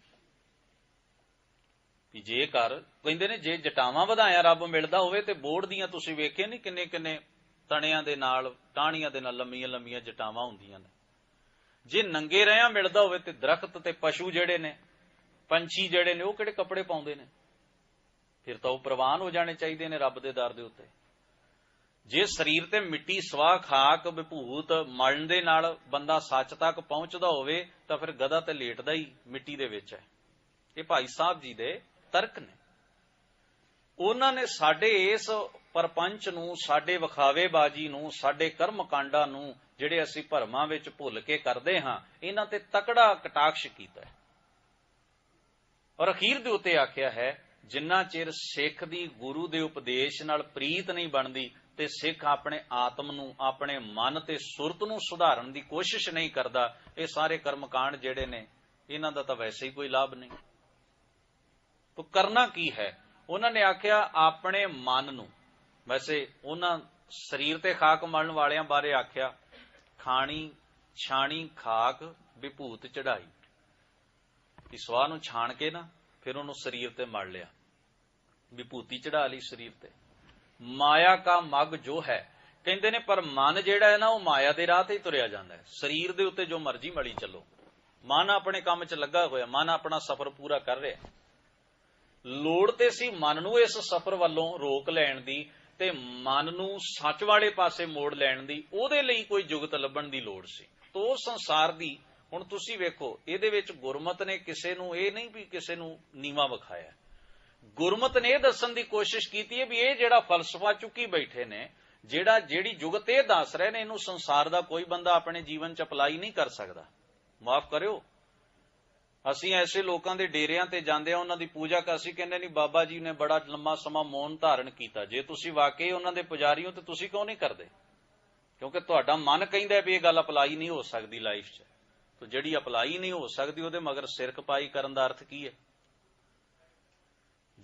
ਵੀ ਜੇਕਰ ਕਹਿੰਦੇ ਨੇ ਜੇ ਜਟਾਵਾਂ ਵਧਾਇਆ ਰੱਬ ਮਿਲਦਾ ਹੋਵੇ ਤੇ ਬੋਰਡ ਦੀਆਂ ਤੁਸੀਂ ਵੇਖੇ ਨਹੀਂ ਕਿੰਨੇ ਕਿੰਨੇ ਤਣਿਆਂ ਦੇ ਨਾਲ, ਟਾਹਣੀਆਂ ਦੇ ਨਾਲ ਲੰਮੀਆਂ ਲੰਮੀਆਂ ਜਟਾਵਾਂ ਹੁੰਦੀਆਂ ਨੇ। ਜੇ ਨੰਗੇ ਰਹਿਆ ਮਿਲਦਾ ਹੋਵੇ ਤੇ ਦਰਖਤ ਤੇ ਪਸ਼ੂ ਜਿਹੜੇ ਨੇ, ਪੰਛੀ ਜਿਹੜੇ ਨੇ, ਉਹ ਕਿਹੜੇ ਕੱਪੜੇ ਪਾਉਂਦੇ ਨੇ? ਫਿਰ ਤਾਂ ਉਹ ਪ੍ਰਵਾਨ ਹੋ ਜਾਣੇ ਚਾਹੀਦੇ ਨੇ ਰੱਬ ਦੇ ਦਰ ਦੇ ਉੱਤੇ। ਜੇ ਸਰੀਰ ਤੇ ਮਿੱਟੀ, ਸਵਾਹ, ਖਾਕ, ਵਿਭੂਤ ਮਲਣ ਦੇ ਨਾਲ ਬੰਦਾ ਸੱਚ ਤੱਕ ਪਹੁੰਚਦਾ ਹੋਵੇ ਤਾਂ ਫਿਰ ਗਧਾ ਤੇ ਲੇਟਦਾ ਹੀ ਮਿੱਟੀ ਦੇ ਵਿੱਚ ਹੈ। ਇਹ ਭਾਈ ਸਾਹਿਬ ਜੀ ਦੇ ਤਰਕ ਨੇ। ਉਹਨਾਂ ਨੇ ਸਾਡੇ ਇਸ ਪਰਪੰਚ ਨੂੰ, ਸਾਡੇ ਵਿਖਾਵੇਬਾਜ਼ੀ ਨੂੰ, ਸਾਡੇ ਕਰਮ ਕਾਂਡਾਂ ਨੂੰ ਜਿਹੜੇ ਅਸੀਂ ਭਰਮਾਂ ਵਿੱਚ ਭੁੱਲ ਕੇ ਕਰਦੇ ਹਾਂ, ਇਹਨਾਂ ਤੇ ਤਕੜਾ ਕਟਾਕਸ਼ ਕੀਤਾ ਹੈ। ਔਰ ਅਖੀਰ ਦੇ ਉੱਤੇ ਆਖਿਆ ਹੈ, ਜਿੰਨਾ ਚਿਰ ਸਿੱਖ ਦੀ ਗੁਰੂ ਦੇ ਉਪਦੇਸ਼ ਨਾਲ ਪ੍ਰੀਤ ਨਹੀਂ ਬਣਦੀ ਤੇ ਸਿੱਖ ਆਪਣੇ ਆਤਮ ਨੂੰ, ਆਪਣੇ ਮਨ ਤੇ ਸੁਰਤ ਨੂੰ ਸੁਧਾਰਨ ਦੀ ਕੋਸ਼ਿਸ਼ ਨਹੀਂ ਕਰਦਾ, ਇਹ ਸਾਰੇ ਕਰਮਕਾਂਡ ਜਿਹੜੇ ਨੇ ਇਹਨਾਂ ਦਾ ਤਾਂ ਵੈਸੇ ਹੀ ਕੋਈ ਲਾਭ ਨਹੀਂ। ਤਾਂ ਕਰਨਾ ਕੀ ਹੈ? ਉਹਨਾਂ ਨੇ ਆਖਿਆ ਆਪਣੇ ਮਨ ਨੂੰ, ਵੈਸੇ ਉਹਨਾਂ ਸਰੀਰ ਤੇ ਖਾਕ ਮਲਣ ਵਾਲਿਆਂ ਬਾਰੇ ਆਖਿਆ, ਖਾਣੀ ਛਾਣੀ ਖਾਕ ਵਿਭੂਤ ਚੜਾਈ। ਕਿ ਸਵਾਹ ਨੂੰ ਛਾਣ ਕੇ ਨਾ ਫਿਰ ਉਹਨੂੰ ਸਰੀਰ ਤੇ ਮੜ ਲਿਆ, ਵਿਭੂਤੀ ਚੜਾ ਲਈ ਸਰੀਰ ਤੇ। ਮਾਇਆ ਕਾ ਮਗ ਜੋ ਹੈ, ਕਹਿੰਦੇ ਨੇ ਪਰ ਮਨ ਜਿਹੜਾ ਹੈ ਨਾ ਉਹ ਮਾਇਆ ਦੇ ਰਾਹ ਤੇ ਹੀ ਤੁਰਿਆ ਜਾਂਦਾ ਹੈ। ਸਰੀਰ ਦੇ ਉੱਤੇ ਜੋ ਮਰਜ਼ੀ ਮਲੀ ਚੱਲੋ, ਮਨ ਆਪਣੇ ਕੰਮ 'ਚ ਲੱਗਾ ਹੋਇਆ, ਮਨ ਆਪਣਾ ਸਫ਼ਰ ਪੂਰਾ ਕਰ ਰਿਹਾ। ਲੋੜ ਤੇ ਸੀ ਮਨ ਨੂੰ ਇਸ ਸਫ਼ਰ ਵੱਲੋਂ ਰੋਕ ਲੈਣ ਦੀ ਤੇ ਮਨ ਨੂੰ ਸੱਚ ਵਾਲੇ ਪਾਸੇ ਮੋੜ ਲੈਣ ਦੀ। ਉਹਦੇ ਲਈ ਕੋਈ ਜੁਗਤ ਲੱਭਣ ਦੀ ਲੋੜ ਸੀ। ਤੋ ਸੰਸਾਰ ਦੀ ਹੁਣ ਤੁਸੀਂ ਵੇਖੋ, ਇਹਦੇ ਵਿੱਚ ਗੁਰਮਤਿ ਨੇ ਕਿਸੇ ਨੂੰ ਇਹ ਨਹੀਂ ਵੀ ਕਿਸੇ ਨੂੰ ਨੀਵਾਂ ਵਿਖਾਇਆ। ਗੁਰਮਤਿ ਨੇ ਇਹ ਦੱਸਣ ਦੀ ਕੋਸ਼ਿਸ਼ ਕੀਤੀ ਹੈ ਵੀ ਇਹ ਜਿਹੜਾ ਫਲਸਫਾ ਚੁੱਕੀ ਬੈਠੇ ਨੇ, ਜਿਹੜੀ ਜੁਗਤ ਇਹ ਦੱਸ ਰਹੇ ਨੇ, ਇਹਨੂੰ ਸੰਸਾਰ ਦਾ ਕੋਈ ਬੰਦਾ ਆਪਣੇ ਜੀਵਨ 'ਚ ਅਪਲਾਈ ਨਹੀਂ ਕਰ ਸਕਦਾ। ਮਾਫ ਕਰਿਓ, ਅਸੀਂ ਐਸੇ ਲੋਕਾਂ ਦੇ ਡੇਰਿਆਂ ਤੇ ਜਾਂਦੇ ਆ, ਉਹਨਾਂ ਦੀ ਪੂਜਾ ਕਰ, ਅਸੀਂ ਕਹਿੰਦੇ ਨਹੀਂ ਬਾਬਾ ਜੀ ਨੇ ਬੜਾ ਲੰਮਾ ਸਮਾਂ ਮੌਨ ਧਾਰਨ ਕੀਤਾ। ਜੇ ਤੁਸੀਂ ਵਾਕਈ ਉਹਨਾਂ ਦੇ ਪੁਜਾਰੀ ਹੋ ਤੇ ਤੁਸੀਂ ਕਿਉਂ ਨਹੀਂ ਕਰਦੇ? ਕਿਉਂਕਿ ਤੁਹਾਡਾ ਮਨ ਕਹਿੰਦਾ ਵੀ ਇਹ ਗੱਲ ਅਪਲਾਈ ਨਹੀਂ ਹੋ ਸਕਦੀ ਲਾਈਫ 'ਚ। ਤੇ ਜਿਹੜੀ ਅਪਲਾਈ ਨਹੀਂ ਹੋ ਸਕਦੀ ਉਹਦੇ ਮਗਰ ਸਿਰ ਖਪਾਈ ਕਰਨ ਦਾ ਅਰਥ ਕੀ ਹੈ?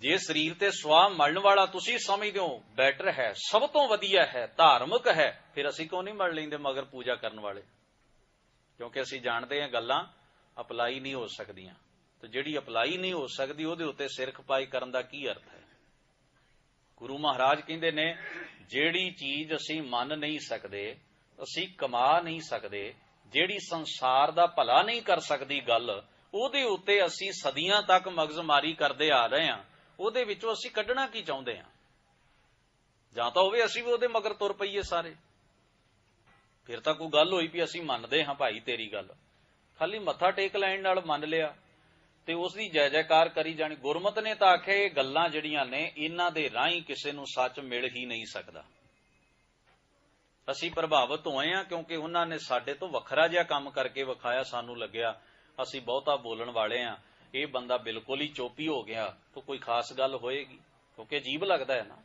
ਜੇ ਸਰੀਰ ਤੇ ਸਵਾਹ ਮਲਣ ਵਾਲਾ ਤੁਸੀਂ ਸਮਝਦੇ ਹੋ ਬੈਟਰ ਹੈ, ਸਭ ਤੋਂ ਵਧੀਆ ਹੈ, ਧਾਰਮਿਕ ਹੈ, ਫਿਰ ਅਸੀਂ ਕਿਉਂ ਨਹੀਂ ਮਲ ਲੈਂਦੇ ਮਗਰ ਪੂਜਾ ਕਰਨ ਵਾਲੇ? ਕਿਉਂਕਿ ਅਸੀਂ ਜਾਣਦੇ ਹਾਂ ਗੱਲਾਂ ਅਪਲਾਈ ਨਹੀਂ ਹੋ ਸਕਦੀਆਂ। ਤੇ ਜਿਹੜੀ ਅਪਲਾਈ ਨਹੀਂ ਹੋ ਸਕਦੀ ਉਹਦੇ ਉੱਤੇ ਸਿਰ ਖਪਾਈ ਕਰਨ ਦਾ ਕੀ ਅਰਥ ਹੈ? ਗੁਰੂ ਮਹਾਰਾਜ ਕਹਿੰਦੇ ਨੇ ਜਿਹੜੀ ਚੀਜ਼ ਅਸੀਂ ਮੰਨ ਨਹੀਂ ਸਕਦੇ, ਅਸੀਂ ਕਮਾ ਨਹੀਂ ਸਕਦੇ, ਜਿਹੜੀ ਸੰਸਾਰ ਦਾ ਭਲਾ ਨਹੀਂ ਕਰ ਸਕਦੀ ਗੱਲ, ਉਹਦੇ ਉੱਤੇ ਅਸੀਂ ਸਦੀਆਂ ਤੱਕ ਮਗਜ਼ਮਾਰੀ ਕਰਦੇ ਆ ਰਹੇ ਹਾਂ। ਉਹਦੇ ਵਿੱਚੋਂ ਅਸੀਂ ਕੱਢਣਾ ਕੀ ਚਾਹੁੰਦੇ ਹਾਂ? ਜਾਂ ਤਾਂ ਹੋਵੇ ਅਸੀਂ ਵੀ ਉਹਦੇ ਮਗਰ ਤੁਰ ਪਈਏ ਸਾਰੇ, ਫਿਰ ਤਾਂ ਕੋਈ ਗੱਲ ਹੋਈ ਵੀ ਅਸੀਂ ਮੰਨਦੇ ਹਾਂ ਭਾਈ ਤੇਰੀ ਗੱਲ। ਖਾਲੀ ਮੱਥਾ ਟੇਕ ਲੈਣ ਨਾਲ ਮੰਨ ਲਿਆ ਤੇ ਉਸ ਦੀ ਜੈ ਜੈਕਾਰ ਕਰੀ ਜਾਣੀ। ਗੁਰਮਤਿ ਨੇ ਤਾਂ ਆਖਿਆ ਇਹ ਗੱਲਾਂ ਜਿਹੜੀਆਂ ਨੇ ਇਹਨਾਂ ਦੇ ਰਾਹੀਂ ਕਿਸੇ ਨੂੰ ਸੱਚ ਮਿਲ ਹੀ ਨਹੀਂ ਸਕਦਾ। ਅਸੀਂ ਪ੍ਰਭਾਵਿਤ ਹੋਏ ਹਾਂ ਕਿਉਂਕਿ ਉਹਨਾਂ ਨੇ ਸਾਡੇ ਤੋਂ ਵੱਖਰਾ ਜਿਹਾ ਕੰਮ ਕਰਕੇ ਵਿਖਾਇਆ। ਸਾਨੂੰ ਲੱਗਿਆ ਅਸੀਂ ਬਹੁਤਾ ਬੋਲਣ ਵਾਲੇ ਹਾਂ, ਇਹ ਬੰਦਾ ਬਿਲਕੁਲ ਹੀ ਚੋਪੀ ਹੋ ਗਿਆ, ਤਾਂ ਕੋਈ ਖਾਸ ਗੱਲ ਹੋਏਗੀ, ਕਿਉਂਕਿ ਅਜੀਬ ਲੱਗਦਾ ਹੈ ਨਾ।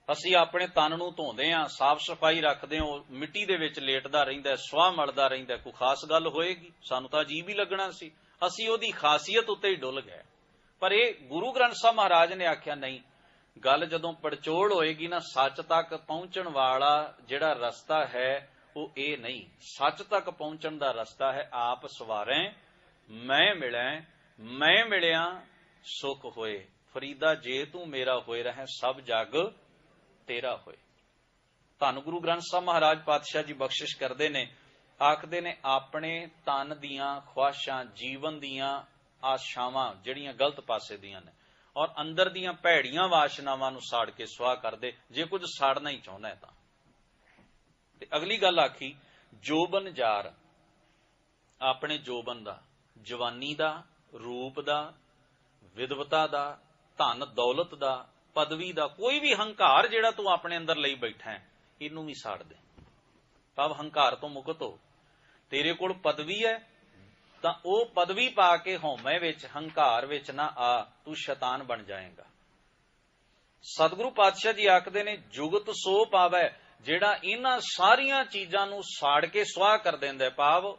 ਅਸੀਂ ਆਪਣੇ ਤਨ ਨੂੰ ਧੋਂਦੇ ਹਾਂ, ਸਾਫ਼ ਸਫਾਈ ਰੱਖਦੇ ਹਾਂ, ਮਿੱਟੀ ਦੇ ਵਿੱਚ ਲੇਟਦਾ ਰਹਿੰਦਾ, ਸਵਾਹ ਮਲਦਾ ਰਹਿੰਦਾ, ਕੋਈ ਖਾਸ ਗੱਲ ਹੋਏਗੀ? ਸਾਨੂੰ ਤਾਂ ਅਜੀਬ ਹੀ ਲੱਗਣਾ ਸੀ। ਅਸੀਂ ਉਹਦੀ ਖਾਸੀਅਤ ਉੱਤੇ ਹੀ ਡੁੱਲ ਗਏ। ਪਰ ਇਹ ਗੁਰੂ ਗ੍ਰੰਥ ਸਾਹਿਬ ਮਹਾਰਾਜ ਨੇ ਆਖਿਆ ਨਹੀਂ, ਗੱਲ ਜਦੋਂ ਪੜਚੋਲ ਹੋਏਗੀ ਨਾ, ਸੱਚ ਤੱਕ ਪਹੁੰਚਣ ਵਾਲਾ ਜਿਹੜਾ ਰਸਤਾ ਹੈ ਉਹ ਇਹ ਨਹੀਂ। ਸੱਚ ਤੱਕ ਪਹੁੰਚਣ ਦਾ ਰਸਤਾ ਹੈ ਆਪ ਸਵਾਰੈ ਮੈਂ ਮਿਲਿਆ ਸੁਖ ਹੋਏ। ਫਰੀਦਾ ਜੇ ਤੂੰ ਮੇਰਾ ਹੋਏ ਰਹਿ, ਸਭ ਜਗ ਤੇਰਾ ਹੋਏ। ਧੰਨ ਗੁਰੂ ਗ੍ਰੰਥ ਸਾਹਿਬ ਮਹਾਰਾਜ ਪਾਤਸ਼ਾਹ ਜੀ ਬਖਸ਼ਿਸ਼ ਕਰਦੇ ਨੇ, ਆਖਦੇ ਨੇ ਆਪਣੇ ਤਨ ਦੀਆਂ ਖੁਆਇਸ਼ਾਂ, ਜੀਵਨ ਦੀਆਂ ਆਸ਼ਾਵਾਂ ਜਿਹੜੀਆਂ ਗਲਤ ਪਾਸੇ ਦੀਆਂ ਨੇ, ਔਰ ਅੰਦਰ ਦੀਆਂ ਭੈੜੀਆਂ ਵਾਸ਼ਨਾਵਾਂ ਨੂੰ ਸਾੜ ਕੇ ਸੁਆਹ ਕਰਦੇ, ਜੇ ਕੁਝ ਸਾੜਨਾ ਹੀ ਚਾਹੁੰਦਾ ਹੈ ਤਾਂ। ਤੇ ਅਗਲੀ ਗੱਲ ਆਖੀ, ਜੋਬਨ ਜਾਰ, ਆਪਣੇ ਜੋਬਨ ਦਾ, ਜਵਾਨੀ ਦਾ, ਰੂਪ ਦਾ, ਵਿਦਵਤਾ ਦਾ, ਧਨ ਦੌਲਤ ਦਾ, ਪਦਵੀ ਦਾ, ਕੋਈ ਵੀ ਹੰਕਾਰ ਜਿਹੜਾ ਤੂੰ ਆਪਣੇ ਅੰਦਰ ਲਈ ਬੈਠਾ ਹੈ, ਇਹਨੂੰ ਵੀ ਸਾੜ ਦੇ। ਤਬ ਹੰਕਾਰ ਤੋਂ ਮੁਕਤ ਹੋ। ਤੇਰੇ ਕੋਲ ਪਦਵੀ ਹੈ ਤਾਂ ਉਹ ਪਦਵੀ ਪਾ ਕੇ ਹਉਮੈ ਵਿੱਚ, ਹੰਕਾਰ ਵਿੱਚ ਨਾ ਆ, ਤੂੰ ਸ਼ੈਤਾਨ ਬਣ ਜਾਏਗਾ। ਸਤਿਗੁਰੂ ਪਾਤਸ਼ਾਹ ਜੀ ਆਖਦੇ ਨੇ ਜੁਗਤ ਸੋ ਪਾਵੈ, ਜਿਹੜਾ ਇਹਨਾਂ ਸਾਰੀਆਂ ਚੀਜ਼ਾਂ ਨੂੰ ਸਾੜ ਕੇ ਸੁਆਹ ਕਰ ਦਿੰਦਾ, ਭਾਵ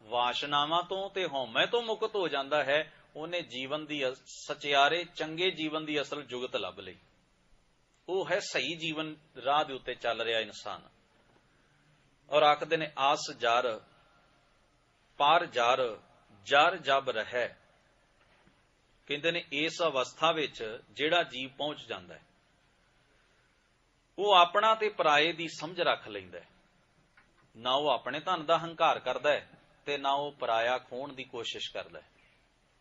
ਵਾਸ਼ਨਾਵਾਂ ਤੋਂ ਤੇ ਹਉਮੈ ਤੋਂ ਮੁਕਤ ਹੋ ਜਾਂਦਾ ਹੈ, ਉਹਨੇ ਜੀਵਨ ਦੀ ਸਚਿਆਰੇ ਚੰਗੇ ਜੀਵਨ ਦੀ ਅਸਲ ਜੁਗਤ ਲੱਭ ਲਈ। ਉਹ ਹੈ ਸਹੀ ਜੀਵਨ ਰਾਹ ਦੇ ਉੱਤੇ ਚੱਲ ਰਿਹਾ ਇਨਸਾਨ। ਔਰ ਆਖਦੇ ਨੇ ਆਸ ਜਰ ਪਾਰ ਜਰ ਜਬ ਰਹਿ, ਕਹਿੰਦੇ ਨੇ ਇਸ ਅਵਸਥਾ ਵਿੱਚ ਜਿਹੜਾ ਜੀਵ ਪਹੁੰਚ ਜਾਂਦਾ ਹੈ ਉਹ ਆਪਣਾ ਤੇ ਪਰਾਏ ਦੀ ਸਮਝ ਰੱਖ ਲੈਂਦਾ ਹੈ। ਨਾ ਉਹ ਆਪਣੇ ਧਨ ਦਾ ਹੰਕਾਰ ਕਰਦਾ ਹੈ ਤੇ ਨਾ ਉਹ ਪਰਾਇਆ ਖੋਣ ਦੀ ਕੋਸ਼ਿਸ਼ ਕਰਦਾ ਹੈ।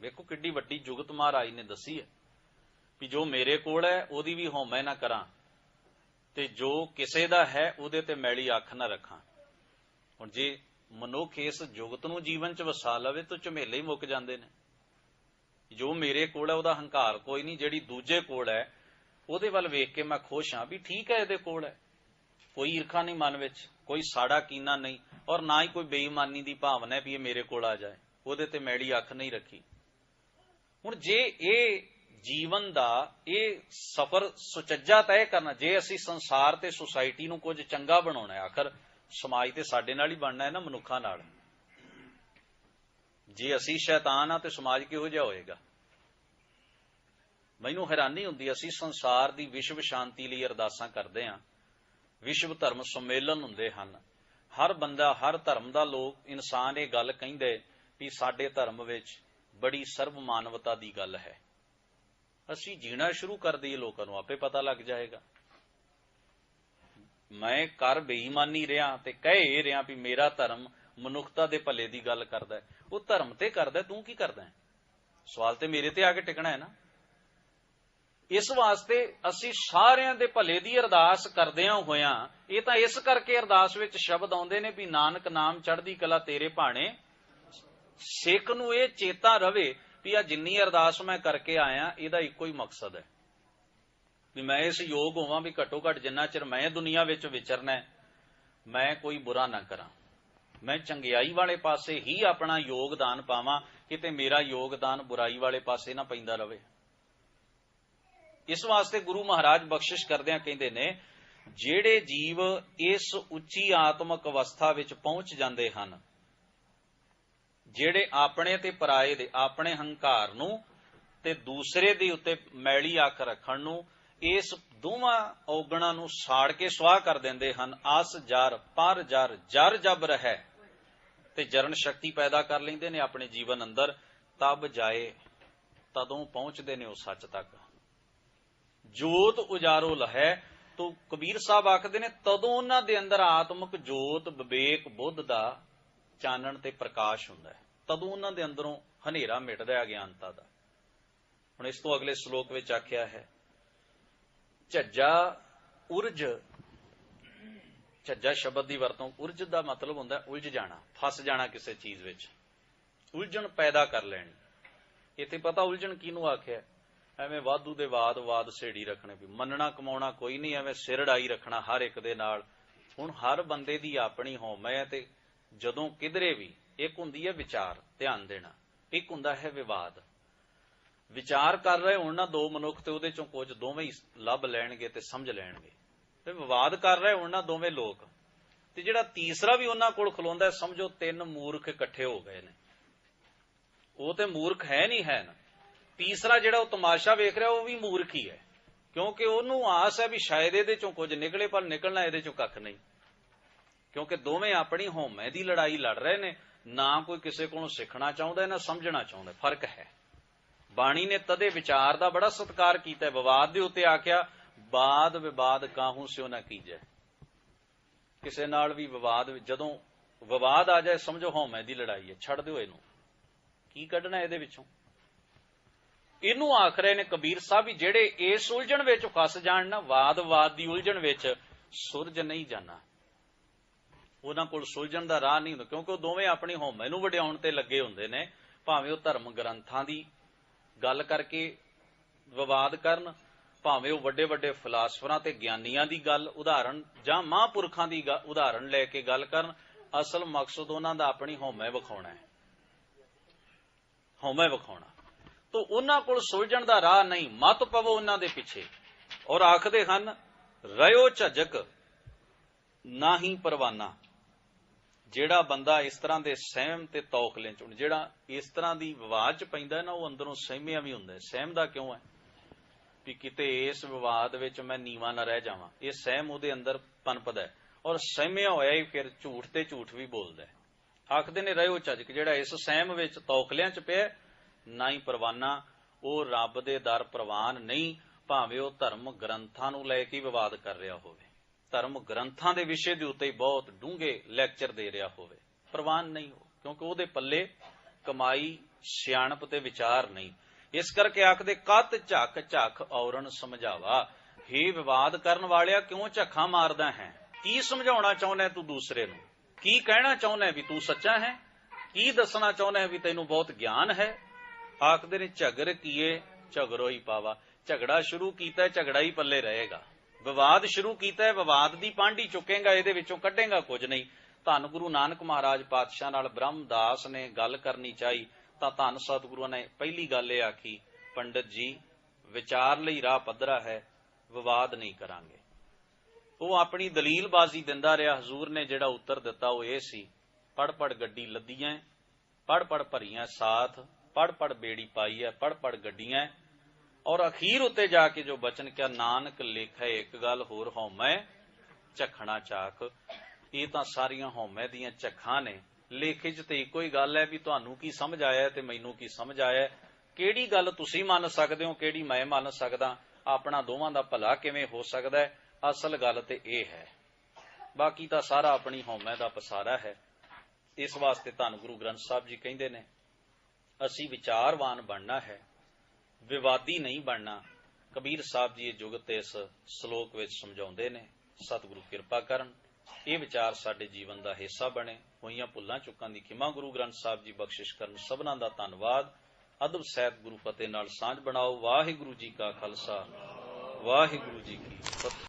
ਵੇਖੋ ਕਿੱਡੀ ਵੱਡੀ ਜੁਗਤ ਮਹਾਰਾਜ ਨੇ ਦੱਸੀ ਹੈ ਵੀ ਜੋ ਮੇਰੇ ਕੋਲ ਹੈ ਉਹਦੀ ਵੀ ਹਉਮੈ ਨਾ ਕਰਾਂ, ਤੇ ਜੋ ਕਿਸੇ ਦਾ ਹੈ ਉਹਦੇ ਤੇ ਮੈਲੀ ਅੱਖ ਨਾ ਰੱਖਾਂ। ਹੁਣ ਜੇ ਮਨੁੱਖ ਇਸ ਜੁਗਤ ਨੂੰ ਜੀਵਨ ਚ ਵਸਾ ਲਵੇ ਤਾਂ ਝਮੇਲੇ ਹੀ ਮੁੱਕ ਜਾਂਦੇ ਨੇ। ਜੋ ਮੇਰੇ ਕੋਲ ਹੈ ਉਹਦਾ ਹੰਕਾਰ ਕੋਈ ਨਹੀਂ, ਜਿਹੜੀ ਦੂਜੇ ਕੋਲ ਹੈ ਉਹਦੇ ਵੱਲ ਵੇਖ ਕੇ ਮੈਂ ਖੁਸ਼ ਹਾਂ ਵੀ ਠੀਕ ਹੈ ਇਹਦੇ ਕੋਲ ਹੈ, ਕੋਈ ਈਰਖਾ ਨਹੀਂ ਮਨ ਵਿੱਚ, ਕੋਈ ਸਾੜਾ ਕੀਨਾ ਨਹੀਂ, ਔਰ ਨਾ ਹੀ ਕੋਈ ਬੇਈਮਾਨੀ ਦੀ ਭਾਵਨਾ ਹੈ ਵੀ ਇਹ ਮੇਰੇ ਕੋਲ ਆ ਜਾਏ, ਉਹਦੇ ਤੇ ਮੈਲੀ ਅੱਖ ਨਹੀਂ ਰੱਖੀ। ਹੁਣ ਜੇ ਇਹ ਜੀਵਨ ਦਾ ਇਹ ਸਫ਼ਰ ਸੁਚੱਜਾ ਤੈਅ ਕਰਨਾ, ਜੇ ਅਸੀਂ ਸੰਸਾਰ ਤੇ ਸੁਸਾਇਟੀ ਨੂੰ ਕੁਝ ਚੰਗਾ ਬਣਾਉਣਾ ਹੈ, ਆਖਰ ਸਮਾਜ ਤੇ ਸਾਡੇ ਨਾਲ ਹੀ ਬਣਨਾ ਹੈ ਨਾ, ਮਨੁੱਖਾਂ ਨਾਲ। ਜੇ ਅਸੀਂ ਸ਼ੈਤਾਨ ਆ ਤੇ ਸਮਾਜ ਕਿਹੋ ਜਿਹਾ ਹੋਏਗਾ? ਮੈਨੂੰ ਹੈਰਾਨੀ ਹੁੰਦੀ, ਅਸੀਂ ਸੰਸਾਰ ਦੀ ਵਿਸ਼ਵ ਸ਼ਾਂਤੀ ਲਈ ਅਰਦਾਸਾਂ ਕਰਦੇ ਹਾਂ, ਵਿਸ਼ਵ ਧਰਮ ਸੰਮੇਲਨ ਹੁੰਦੇ ਹਨ, हर बंदा हर धर्म का लोग इंसान ये गल कहिंदे भी साडे धर्म विच बड़ी सर्व मानवता की गल है। असी जीना शुरू कर दईए, लोगों को आपे पता लग जाएगा। मैं कर बेईमानी रहा ते कह ये रहा भी मेरा धर्म मनुखता दे भले की गल करदा है, वो धर्म ते करदा, तू की करदा है? सवाल ते मेरे ते आके टिकना है ना। इस वास्ते असी सारिਆਂ दे भले की अरदास करदियां होया, ये तां इस करके अरदास विच शब्द आउंदे ने भी नानक नाम चढ़दी कला तेरे भाणे, सिख नूं ये चेता रवे भी आ जिन्नी अरदास मैं करके आया इहदा इक्को ही मकसद है भी मैं इस योग होवां भी घट्टो घट जिन्ना चिर मैं दुनिया विच विचरना है मैं कोई बुरा ना करा, मैं चंगियाई वाले पासे ही अपना योगदान पावां, किते मेरा योगदान बुराई वाले पासे ना पैंदा रवे। इस वास्ते गुरु महाराज बख्शिश करदियां कहिंदे ने ਜਿਹੜੇ जीव इस उच्ची आत्मक अवस्था विच पहुंच जांदे हन, ਜਿਹੜੇ ਆਪਣੇ ਤੇ ਪਰਾਏ ਦੇ ਆਪਣੇ ਹੰਕਾਰ ਨੂੰ ਤੇ ਦੂਸਰੇ ਦੇ ਉੱਤੇ ਮੈਲੀ ਅੱਖ ਰੱਖਣ ਨੂੰ ਇਸ ਦੋਵਾਂ ਔਗਣਾਂ ਨੂੰ ਸਾੜ ਕੇ ਸਵਾਹ ਕਰ ਦਿੰਦੇ ਹਨ। ਆਸ ਜਰ ਪਰ ਜਰ ਜਰ ਜਬ ਰਹਿ ਤੇ ਜਰਨ ਸ਼ਕਤੀ ਪੈਦਾ ਕਰ ਲੈਂਦੇ ਨੇ ਆਪਣੇ ਜੀਵਨ ਅੰਦਰ। ਤਬ ਜਾਏ ਤਦੋਂ ਪਹੁੰਚਦੇ ਨੇ ਉਹ ਸੱਚ ਤੱਕ। ਜੋਤ ਉਜਾਰੋ ਲਹੈ ਤੋ ਕਬੀਰ ਸਾਹਿਬ ਆਖਦੇ ਨੇ ਤਦੋਂ ਉਹਨਾਂ ਦੇ ਅੰਦਰ ਆਤਮਿਕ ਜੋਤ ਵਿਵੇਕ ਬੁੱਧ ਦਾ ਚਾਨਣ ਤੇ ਪ੍ਰਕਾਸ਼ ਹੁੰਦਾ ਹੈ, ਤਦੋਂ ਉਹਨਾਂ ਦੇ ਅੰਦਰੋਂ ਹਨੇਰਾ ਮਿਟਦਾ ਹੈ ਅਗਿਆਨਤਾ ਦਾ। ਹੁਣ ਇਸ ਤੋਂ ਅਗਲੇ ਸ਼ਲੋਕ ਵਿੱਚ ਆਖਿਆ ਹੈ ਝੱਜਾ ਉਰਜ। ਝੱਜਾ ਸ਼ਬਦ ਦੀ ਵਰਤੋਂ, ਉਰਜ ਦਾ ਮਤਲਬ ਹੁੰਦਾ ਉਲਝ ਜਾਣਾ, ਫਸ ਜਾਣਾ ਕਿਸੇ ਚੀਜ਼ ਵਿੱਚ, ਉਲਝਣ ਪੈਦਾ ਕਰ ਲੈਣੀ। ਇੱਥੇ ਪਤਾ ਉਲਝਣ ਕਿਹਨੂੰ ਆਖਿਆ? ਐਵੇਂ ਵਾਧੂ ਦੇ ਵਾਦ ਸੇੜੀ ਰੱਖਣੇ ਵੀ ਮੰਨਣਾ ਕਮਾਉਣਾ ਕੋਈ ਨਹੀਂ, ਐਵੇਂ ਸਿਰ ਅੜਾਈ ਰੱਖਣਾ ਹਰ ਇੱਕ ਦੇ ਨਾਲ। ਹੁਣ ਹਰ ਬੰਦੇ ਦੀ ਆਪਣੀ ਹਉਮੈ ਹੈ ਤੇ ਜਦੋਂ ਕਿਧਰੇ ਵੀ ਇੱਕ ਹੁੰਦੀ ਹੈ ਵਿਚਾਰ, ਧਿਆਨ ਦੇਣਾ, ਇੱਕ ਹੁੰਦਾ ਹੈ ਵਿਵਾਦ। ਵਿਚਾਰ ਕਰ ਰਹੇ ਹੋਣ ਨਾ ਦੋ ਮਨੁੱਖ ਤੇ ਉਹਦੇ ਚੋਂ ਕੁਝ ਦੋਵੇਂ ਹੀ ਲੱਭ ਲੈਣਗੇ ਤੇ ਸਮਝ ਲੈਣਗੇ, ਤੇ ਵਿਵਾਦ ਕਰ ਰਹੇ ਹੋਣ ਨਾ ਦੋਵੇਂ ਲੋਕ, ਤੇ ਜਿਹੜਾ ਤੀਸਰਾ ਵੀ ਉਹਨਾਂ ਕੋਲ ਖਲੋਂਦਾ ਸਮਝੋ ਤਿੰਨ ਮੂਰਖ ਇਕੱਠੇ ਹੋ ਗਏ ਨੇ। ਉਹ ਤੇ ਮੂਰਖ ਹੈ ਨਹੀਂ ਹੈ ਨਾ, ਤੀਸਰਾ ਜਿਹੜਾ ਉਹ ਤਮਾਸ਼ਾ ਵੇਖ ਰਿਹਾ ਉਹ ਵੀ ਮੂਰਖ ਹੀ ਹੈ, ਕਿਉਂਕਿ ਉਹਨੂੰ ਆਸ ਹੈ ਵੀ ਸ਼ਾਇਦ ਇਹਦੇ ਚੋਂ ਕੁਝ ਨਿਕਲੇ, ਪਰ ਨਿਕਲਣਾ ਇਹਦੇ ਚੋਂ ਕੱਖ ਨਹੀਂ, ਕਿਉਂਕਿ ਦੋਵੇਂ ਆਪਣੀ ਹਉਮੈ ਦੀ ਲੜਾਈ ਲੜ ਰਹੇ ਨੇ। ਨਾ ਕੋਈ ਕਿਸੇ ਕੋਲੋਂ ਸਿੱਖਣਾ ਚਾਹੁੰਦਾ ਨਾ ਸਮਝਣਾ ਚਾਹੁੰਦਾ, ਫਰਕ ਹੈ। ਬਾਣੀ ਨੇ ਤਦੇ ਵਿਚਾਰ ਦਾ ਬੜਾ ਸਤਿਕਾਰ ਕੀਤਾ। ਵਿਵਾਦ ਦੇ ਉੱਤੇ ਆਖਿਆ ਬਾਦ ਵਿਵਾਦ ਕਾਹੂ ਸਿਓ ਨਾ ਕੀਜੈ। ਕਿਸੇ ਨਾਲ ਵੀ ਵਿਵਾਦ, ਜਦੋਂ ਵਿਵਾਦ ਆ ਜਾਏ ਸਮਝੋ ਹਉਮੈ ਦੀ ਲੜਾਈ ਹੈ, ਛੱਡ ਦਿਓ ਇਹਨੂੰ, ਕੀ ਕੱਢਣਾ ਇਹਦੇ ਵਿੱਚੋਂ। ਇਹਨੂੰ ਆਖ ਰਹੇ ਨੇ ਕਬੀਰ ਸਾਹਿਬ ਵੀ ਜਿਹੜੇ ਇਸ ਉਲਝਣ ਵਿੱਚ ਫਸ ਜਾਣ ਨਾ, ਵਾਦ ਦੀ ਉਲਝਣ ਵਿੱਚ ਸੁਰਜ ਨਹੀਂ ਜਾਣਾ, ਉਹਨਾਂ ਕੋਲ ਸੁਲਝਣ ਦਾ ਰਾਹ ਨਹੀਂ ਹੁੰਦਾ, ਕਿਉਂਕਿ ਉਹ ਦੋਵੇਂ ਆਪਣੀ ਹਉਮੈ ਨੂੰ ਵਡਿਆਉਣ ਤੇ ਲੱਗੇ ਹੁੰਦੇ ਨੇ। ਭਾਵੇਂ ਉਹ ਧਰਮ ਗ੍ਰੰਥਾਂ ਦੀ ਗੱਲ ਕਰਕੇ ਵਿਵਾਦ ਕਰਨ, ਭਾਵੇਂ ਉਹ ਵੱਡੇ ਵੱਡੇ ਫਿਲਾਸਫਰਾਂ ਤੇ ਗਿਆਨੀਆਂ ਦੀ ਗੱਲ ਉਦਾਹਰਣ ਜਾਂ ਮਹਾਂਪੁਰਖਾਂ ਦੀ ਉਦਾਹਰਣ ਲੈ ਕੇ ਗੱਲ ਕਰਨ, ਅਸਲ ਮਕਸਦ ਉਹਨਾਂ ਦਾ ਆਪਣੀ ਹਉਮੈ ਵਿਖਾਉਣਾ ਹੈ, ਹਉਮੈ ਵਿਖਾਉਣਾ। ਤੋ ਉਹਨਾਂ ਕੋਲ ਸੁਲਝਣ ਦਾ ਰਾਹ ਨਹੀਂ, ਮਤ ਪਵੋ ਉਹਨਾਂ ਦੇ ਪਿੱਛੇ। ਔਰ ਆਖਦੇ ਹਨ ਰਹਿਓ ਝਜਕ ਨਾਹੀ ਪਰਵਾਨਾ। ਜਿਹੜਾ ਬੰਦਾ ਇਸ ਤਰ੍ਹਾਂ ਦੇ ਸਹਿਮ ਤੇ ਤੌਖਲੇ ਚ, ਜਿਹੜਾ ਇਸ ਤਰ੍ਹਾਂ ਦੀ ਵਿਵਾਦ ਚ ਪੈਂਦਾ ਨਾ, ਉਹ ਅੰਦਰੋਂ ਸਹਿਮਿਆ ਵੀ ਹੁੰਦਾ। ਸਹਿਮਦਾ ਕਿਉਂ ਹੈ? ਵੀ ਕਿਤੇ ਇਸ ਵਿਵਾਦ ਵਿੱਚ ਮੈਂ ਨੀਵਾਂ ਨਾ ਰਹਿ ਜਾਵਾਂ, ਇਹ ਸਹਿਮ ਉਹਦੇ ਅੰਦਰ ਪਨਪਦਾ ਹੈ, ਔਰ ਸਹਿਮਿਆ ਹੋਇਆ ਹੀ ਫਿਰ ਝੂਠ ਤੇ ਝੂਠ ਵੀ ਬੋਲਦਾ। ਆਖਦੇ ਨੇ ਰਹਿਓ ਝਜਕ, ਜਿਹੜਾ ਇਸ ਸਹਿਮ ਵਿੱਚ ਤੌਖਲਿਆਂ ਚ ਪਿਆ ਨਾ ਹੀ ਪਰਵਾਨਾ, ਉਹ ਰੱਬ ਦੇ ਦਰ ਪ੍ਰਵਾਨ ਨਹੀਂ, ਭਾਵੇਂ ਉਹ ਧਰਮ ਗ੍ਰੰਥਾਂ ਨੂੰ ਲੈ ਕੇ ਵਿਵਾਦ ਕਰ ਰਿਹਾ ਹੋਵੇ, ਧਰਮ ਗ੍ਰੰਥਾਂ ਦੇ ਵਿਸ਼ੇ ਦੇ ਉੱਤੇ ਬਹੁਤ ਡੂੰਘੇ ਲੈਕਚਰ ਦੇ ਰਿਹਾ ਹੋਵੇ, ਪ੍ਰਵਾਨ ਨਹੀਂ ਹੋ, ਕਿਉਂਕਿ ਉਹਦੇ ਪੱਲੇ ਕਮਾਈ ਸਿਆਣਪ ਤੇ ਵਿਚਾਰ ਨਹੀਂ। ਇਸ ਕਰਕੇ ਆਖਦੇ ਕਤ ਝੱਕ ਝੱਖ ਔਰਨ ਸਮਝਾਵਾ। ਹੇ ਵਿਵਾਦ ਕਰਨ ਵਾਲਿਆ ਕਿਉਂ ਝੱਖਾਂ ਮਾਰਦਾ ਹੈ? ਕੀ ਸਮਝਾਉਣਾ ਚਾਹੁੰਦਾ ਤੂੰ ਦੂਸਰੇ ਨੂੰ? ਕੀ ਕਹਿਣਾ ਚਾਹੁੰਦਾ ਵੀ ਤੂੰ ਸੱਚਾ ਹੈ? ਕੀ ਦੱਸਣਾ ਚਾਹੁੰਦਾ ਵੀ ਤੈਨੂੰ ਬਹੁਤ ਗਿਆਨ ਹੈ? ਆਖਦੇ ਨੇ ਝਗਰ ਕੀਏ ਝਗਰੋ ਹੀ ਪਾਵਾ। ਝਗੜਾ ਸ਼ੁਰੂ ਕੀਤਾ, ਝਗੜਾ ਹੀ ਪੱਲੇ ਰਹੇਗਾ। ਵਿਵਾਦ ਸ਼ੁਰੂ ਕੀਤਾ, ਵਿਵਾਦ ਦੀ ਪਾਂਢੀ ਚੁੱਕੇਗਾ, ਇਹਦੇ ਵਿੱਚੋਂ ਕੱਢੇਗਾ ਕੁਝ ਨਹੀਂ। ਧੰਨ ਗੁਰੂ ਨਾਨਕ ਮਹਾਰਾਜ ਪਾਤਸ਼ਾਹ ਨਾਲ ਬ੍ਰਹਮਦਾਸ ਨੇ ਗੱਲ ਕਰਨੀ ਚਾਹੀ ਤਾਂ ਧੰਨ ਸਤਿਗੁਰਾਂ ਨੇ ਪਹਿਲੀ ਗੱਲ ਇਹ ਆਖੀ, ਪੰਡਤ ਜੀ ਵਿਚਾਰ ਲਈ ਰਾਹ ਪੱਧਰਾ ਹੈ, ਵਿਵਾਦ ਨਹੀਂ ਕਰਾਂਗੇ। ਉਹ ਆਪਣੀ ਦਲੀਲਬਾਜ਼ੀ ਦਿੰਦਾ ਰਿਹਾ। ਹਜ਼ੂਰ ਨੇ ਜਿਹੜਾ ਉੱਤਰ ਦਿੱਤਾ ਉਹ ਇਹ ਸੀ, ਪੜ ਪੜ ਗੱਡੀ ਲੱਦੀਆਂ, ਪੜ ਪੜ ਭਰੀਆਂ ਸਾਥ, ਪੜ ਪੜ ਬੇੜੀ ਪਾਈ ਹੈ, ਪੜ ਪੜ ਗੱਡੀਆਂ। ਔਰ ਅਖੀਰ ਉੱਤੇ ਜਾ ਕੇ ਜੋ ਬਚਨ ਕਿਹਾ, ਨਾਨਕ ਲੇਖੈ ਇੱਕ ਗੱਲ ਹੋਰ ਹਉਮੈ ਝਖਣਾ ਚਾਕ। ਇਹ ਤਾਂ ਸਾਰੀਆਂ ਹਉਮੈ ਦੀਆਂ ਝੱਖਾਂ ਨੇ। ਲੇਖੇ 'ਚ ਤੇ ਇੱਕੋ ਹੀ ਗੱਲ ਹੈ ਵੀ ਤੁਹਾਨੂੰ ਕੀ ਸਮਝ ਆਇਆ ਤੇ ਮੈਨੂੰ ਕੀ ਸਮਝ ਆਇਆ। ਕਿਹੜੀ ਗੱਲ ਤੁਸੀਂ ਮੰਨ ਸਕਦੇ ਹੋ, ਕਿਹੜੀ ਮੈਂ ਮੰਨ ਸਕਦਾ, ਆਪਣਾ ਦੋਵਾਂ ਦਾ ਭਲਾ ਕਿਵੇਂ ਹੋ ਸਕਦਾ ਹੈ। ਅਸਲ ਗੱਲ ਤੇ ਇਹ ਹੈ, ਬਾਕੀ ਤਾਂ ਸਾਰਾ ਆਪਣੀ ਹਉਮੈ ਦਾ ਪਸਾਰਾ ਹੈ। ਇਸ ਵਾਸਤੇ ਧੰਨ ਗੁਰੂ ਗ੍ਰੰਥ ਸਾਹਿਬ ਜੀ ਕਹਿੰਦੇ ਨੇ, ਅਸੀਂ ਵਿਚਾਰਵਾਨ ਬਣਨਾ ਹੈ, ਵਿਵਾਦੀ ਨਹੀਂ ਬਣਨਾ। ਕਬੀਰ ਸਾਹਿਬ ਜੀ ਇਹ ਜੁਗਤ ਇਸ ਸ਼ਲੋਕ ਵਿੱਚ ਸਮਝਾਉਂਦੇ ਨੇ। ਸਤਿਗੁਰੂ ਕਿਰਪਾ ਕਰਨ, ਇਹ ਵਿਚਾਰ ਸਾਡੇ ਜੀਵਨ ਦਾ ਹਿੱਸਾ ਬਣੇ। ਹੋਈਆਂ ਭੁੱਲਾਂ ਚੁੱਕਾਂ ਦੀ ਖਿਮਾ ਗੁਰੂ ਗ੍ਰੰਥ ਸਾਹਿਬ ਜੀ ਬਖਸ਼ਿਸ਼ ਕਰਨ। ਸਭਨਾਂ ਦਾ ਧੰਨਵਾਦ। ਅਦਬ ਸਹਿਤ ਗੁਰੂ ਫਤਿਹ ਨਾਲ ਸਾਂਝ ਬਣਾਓ। ਵਾਹਿਗੁਰੂ ਜੀ ਕਾ ਖਾਲਸਾ, ਵਾਹਿਗੁਰੂ ਜੀ ਕੀ ਫਤਿਹ।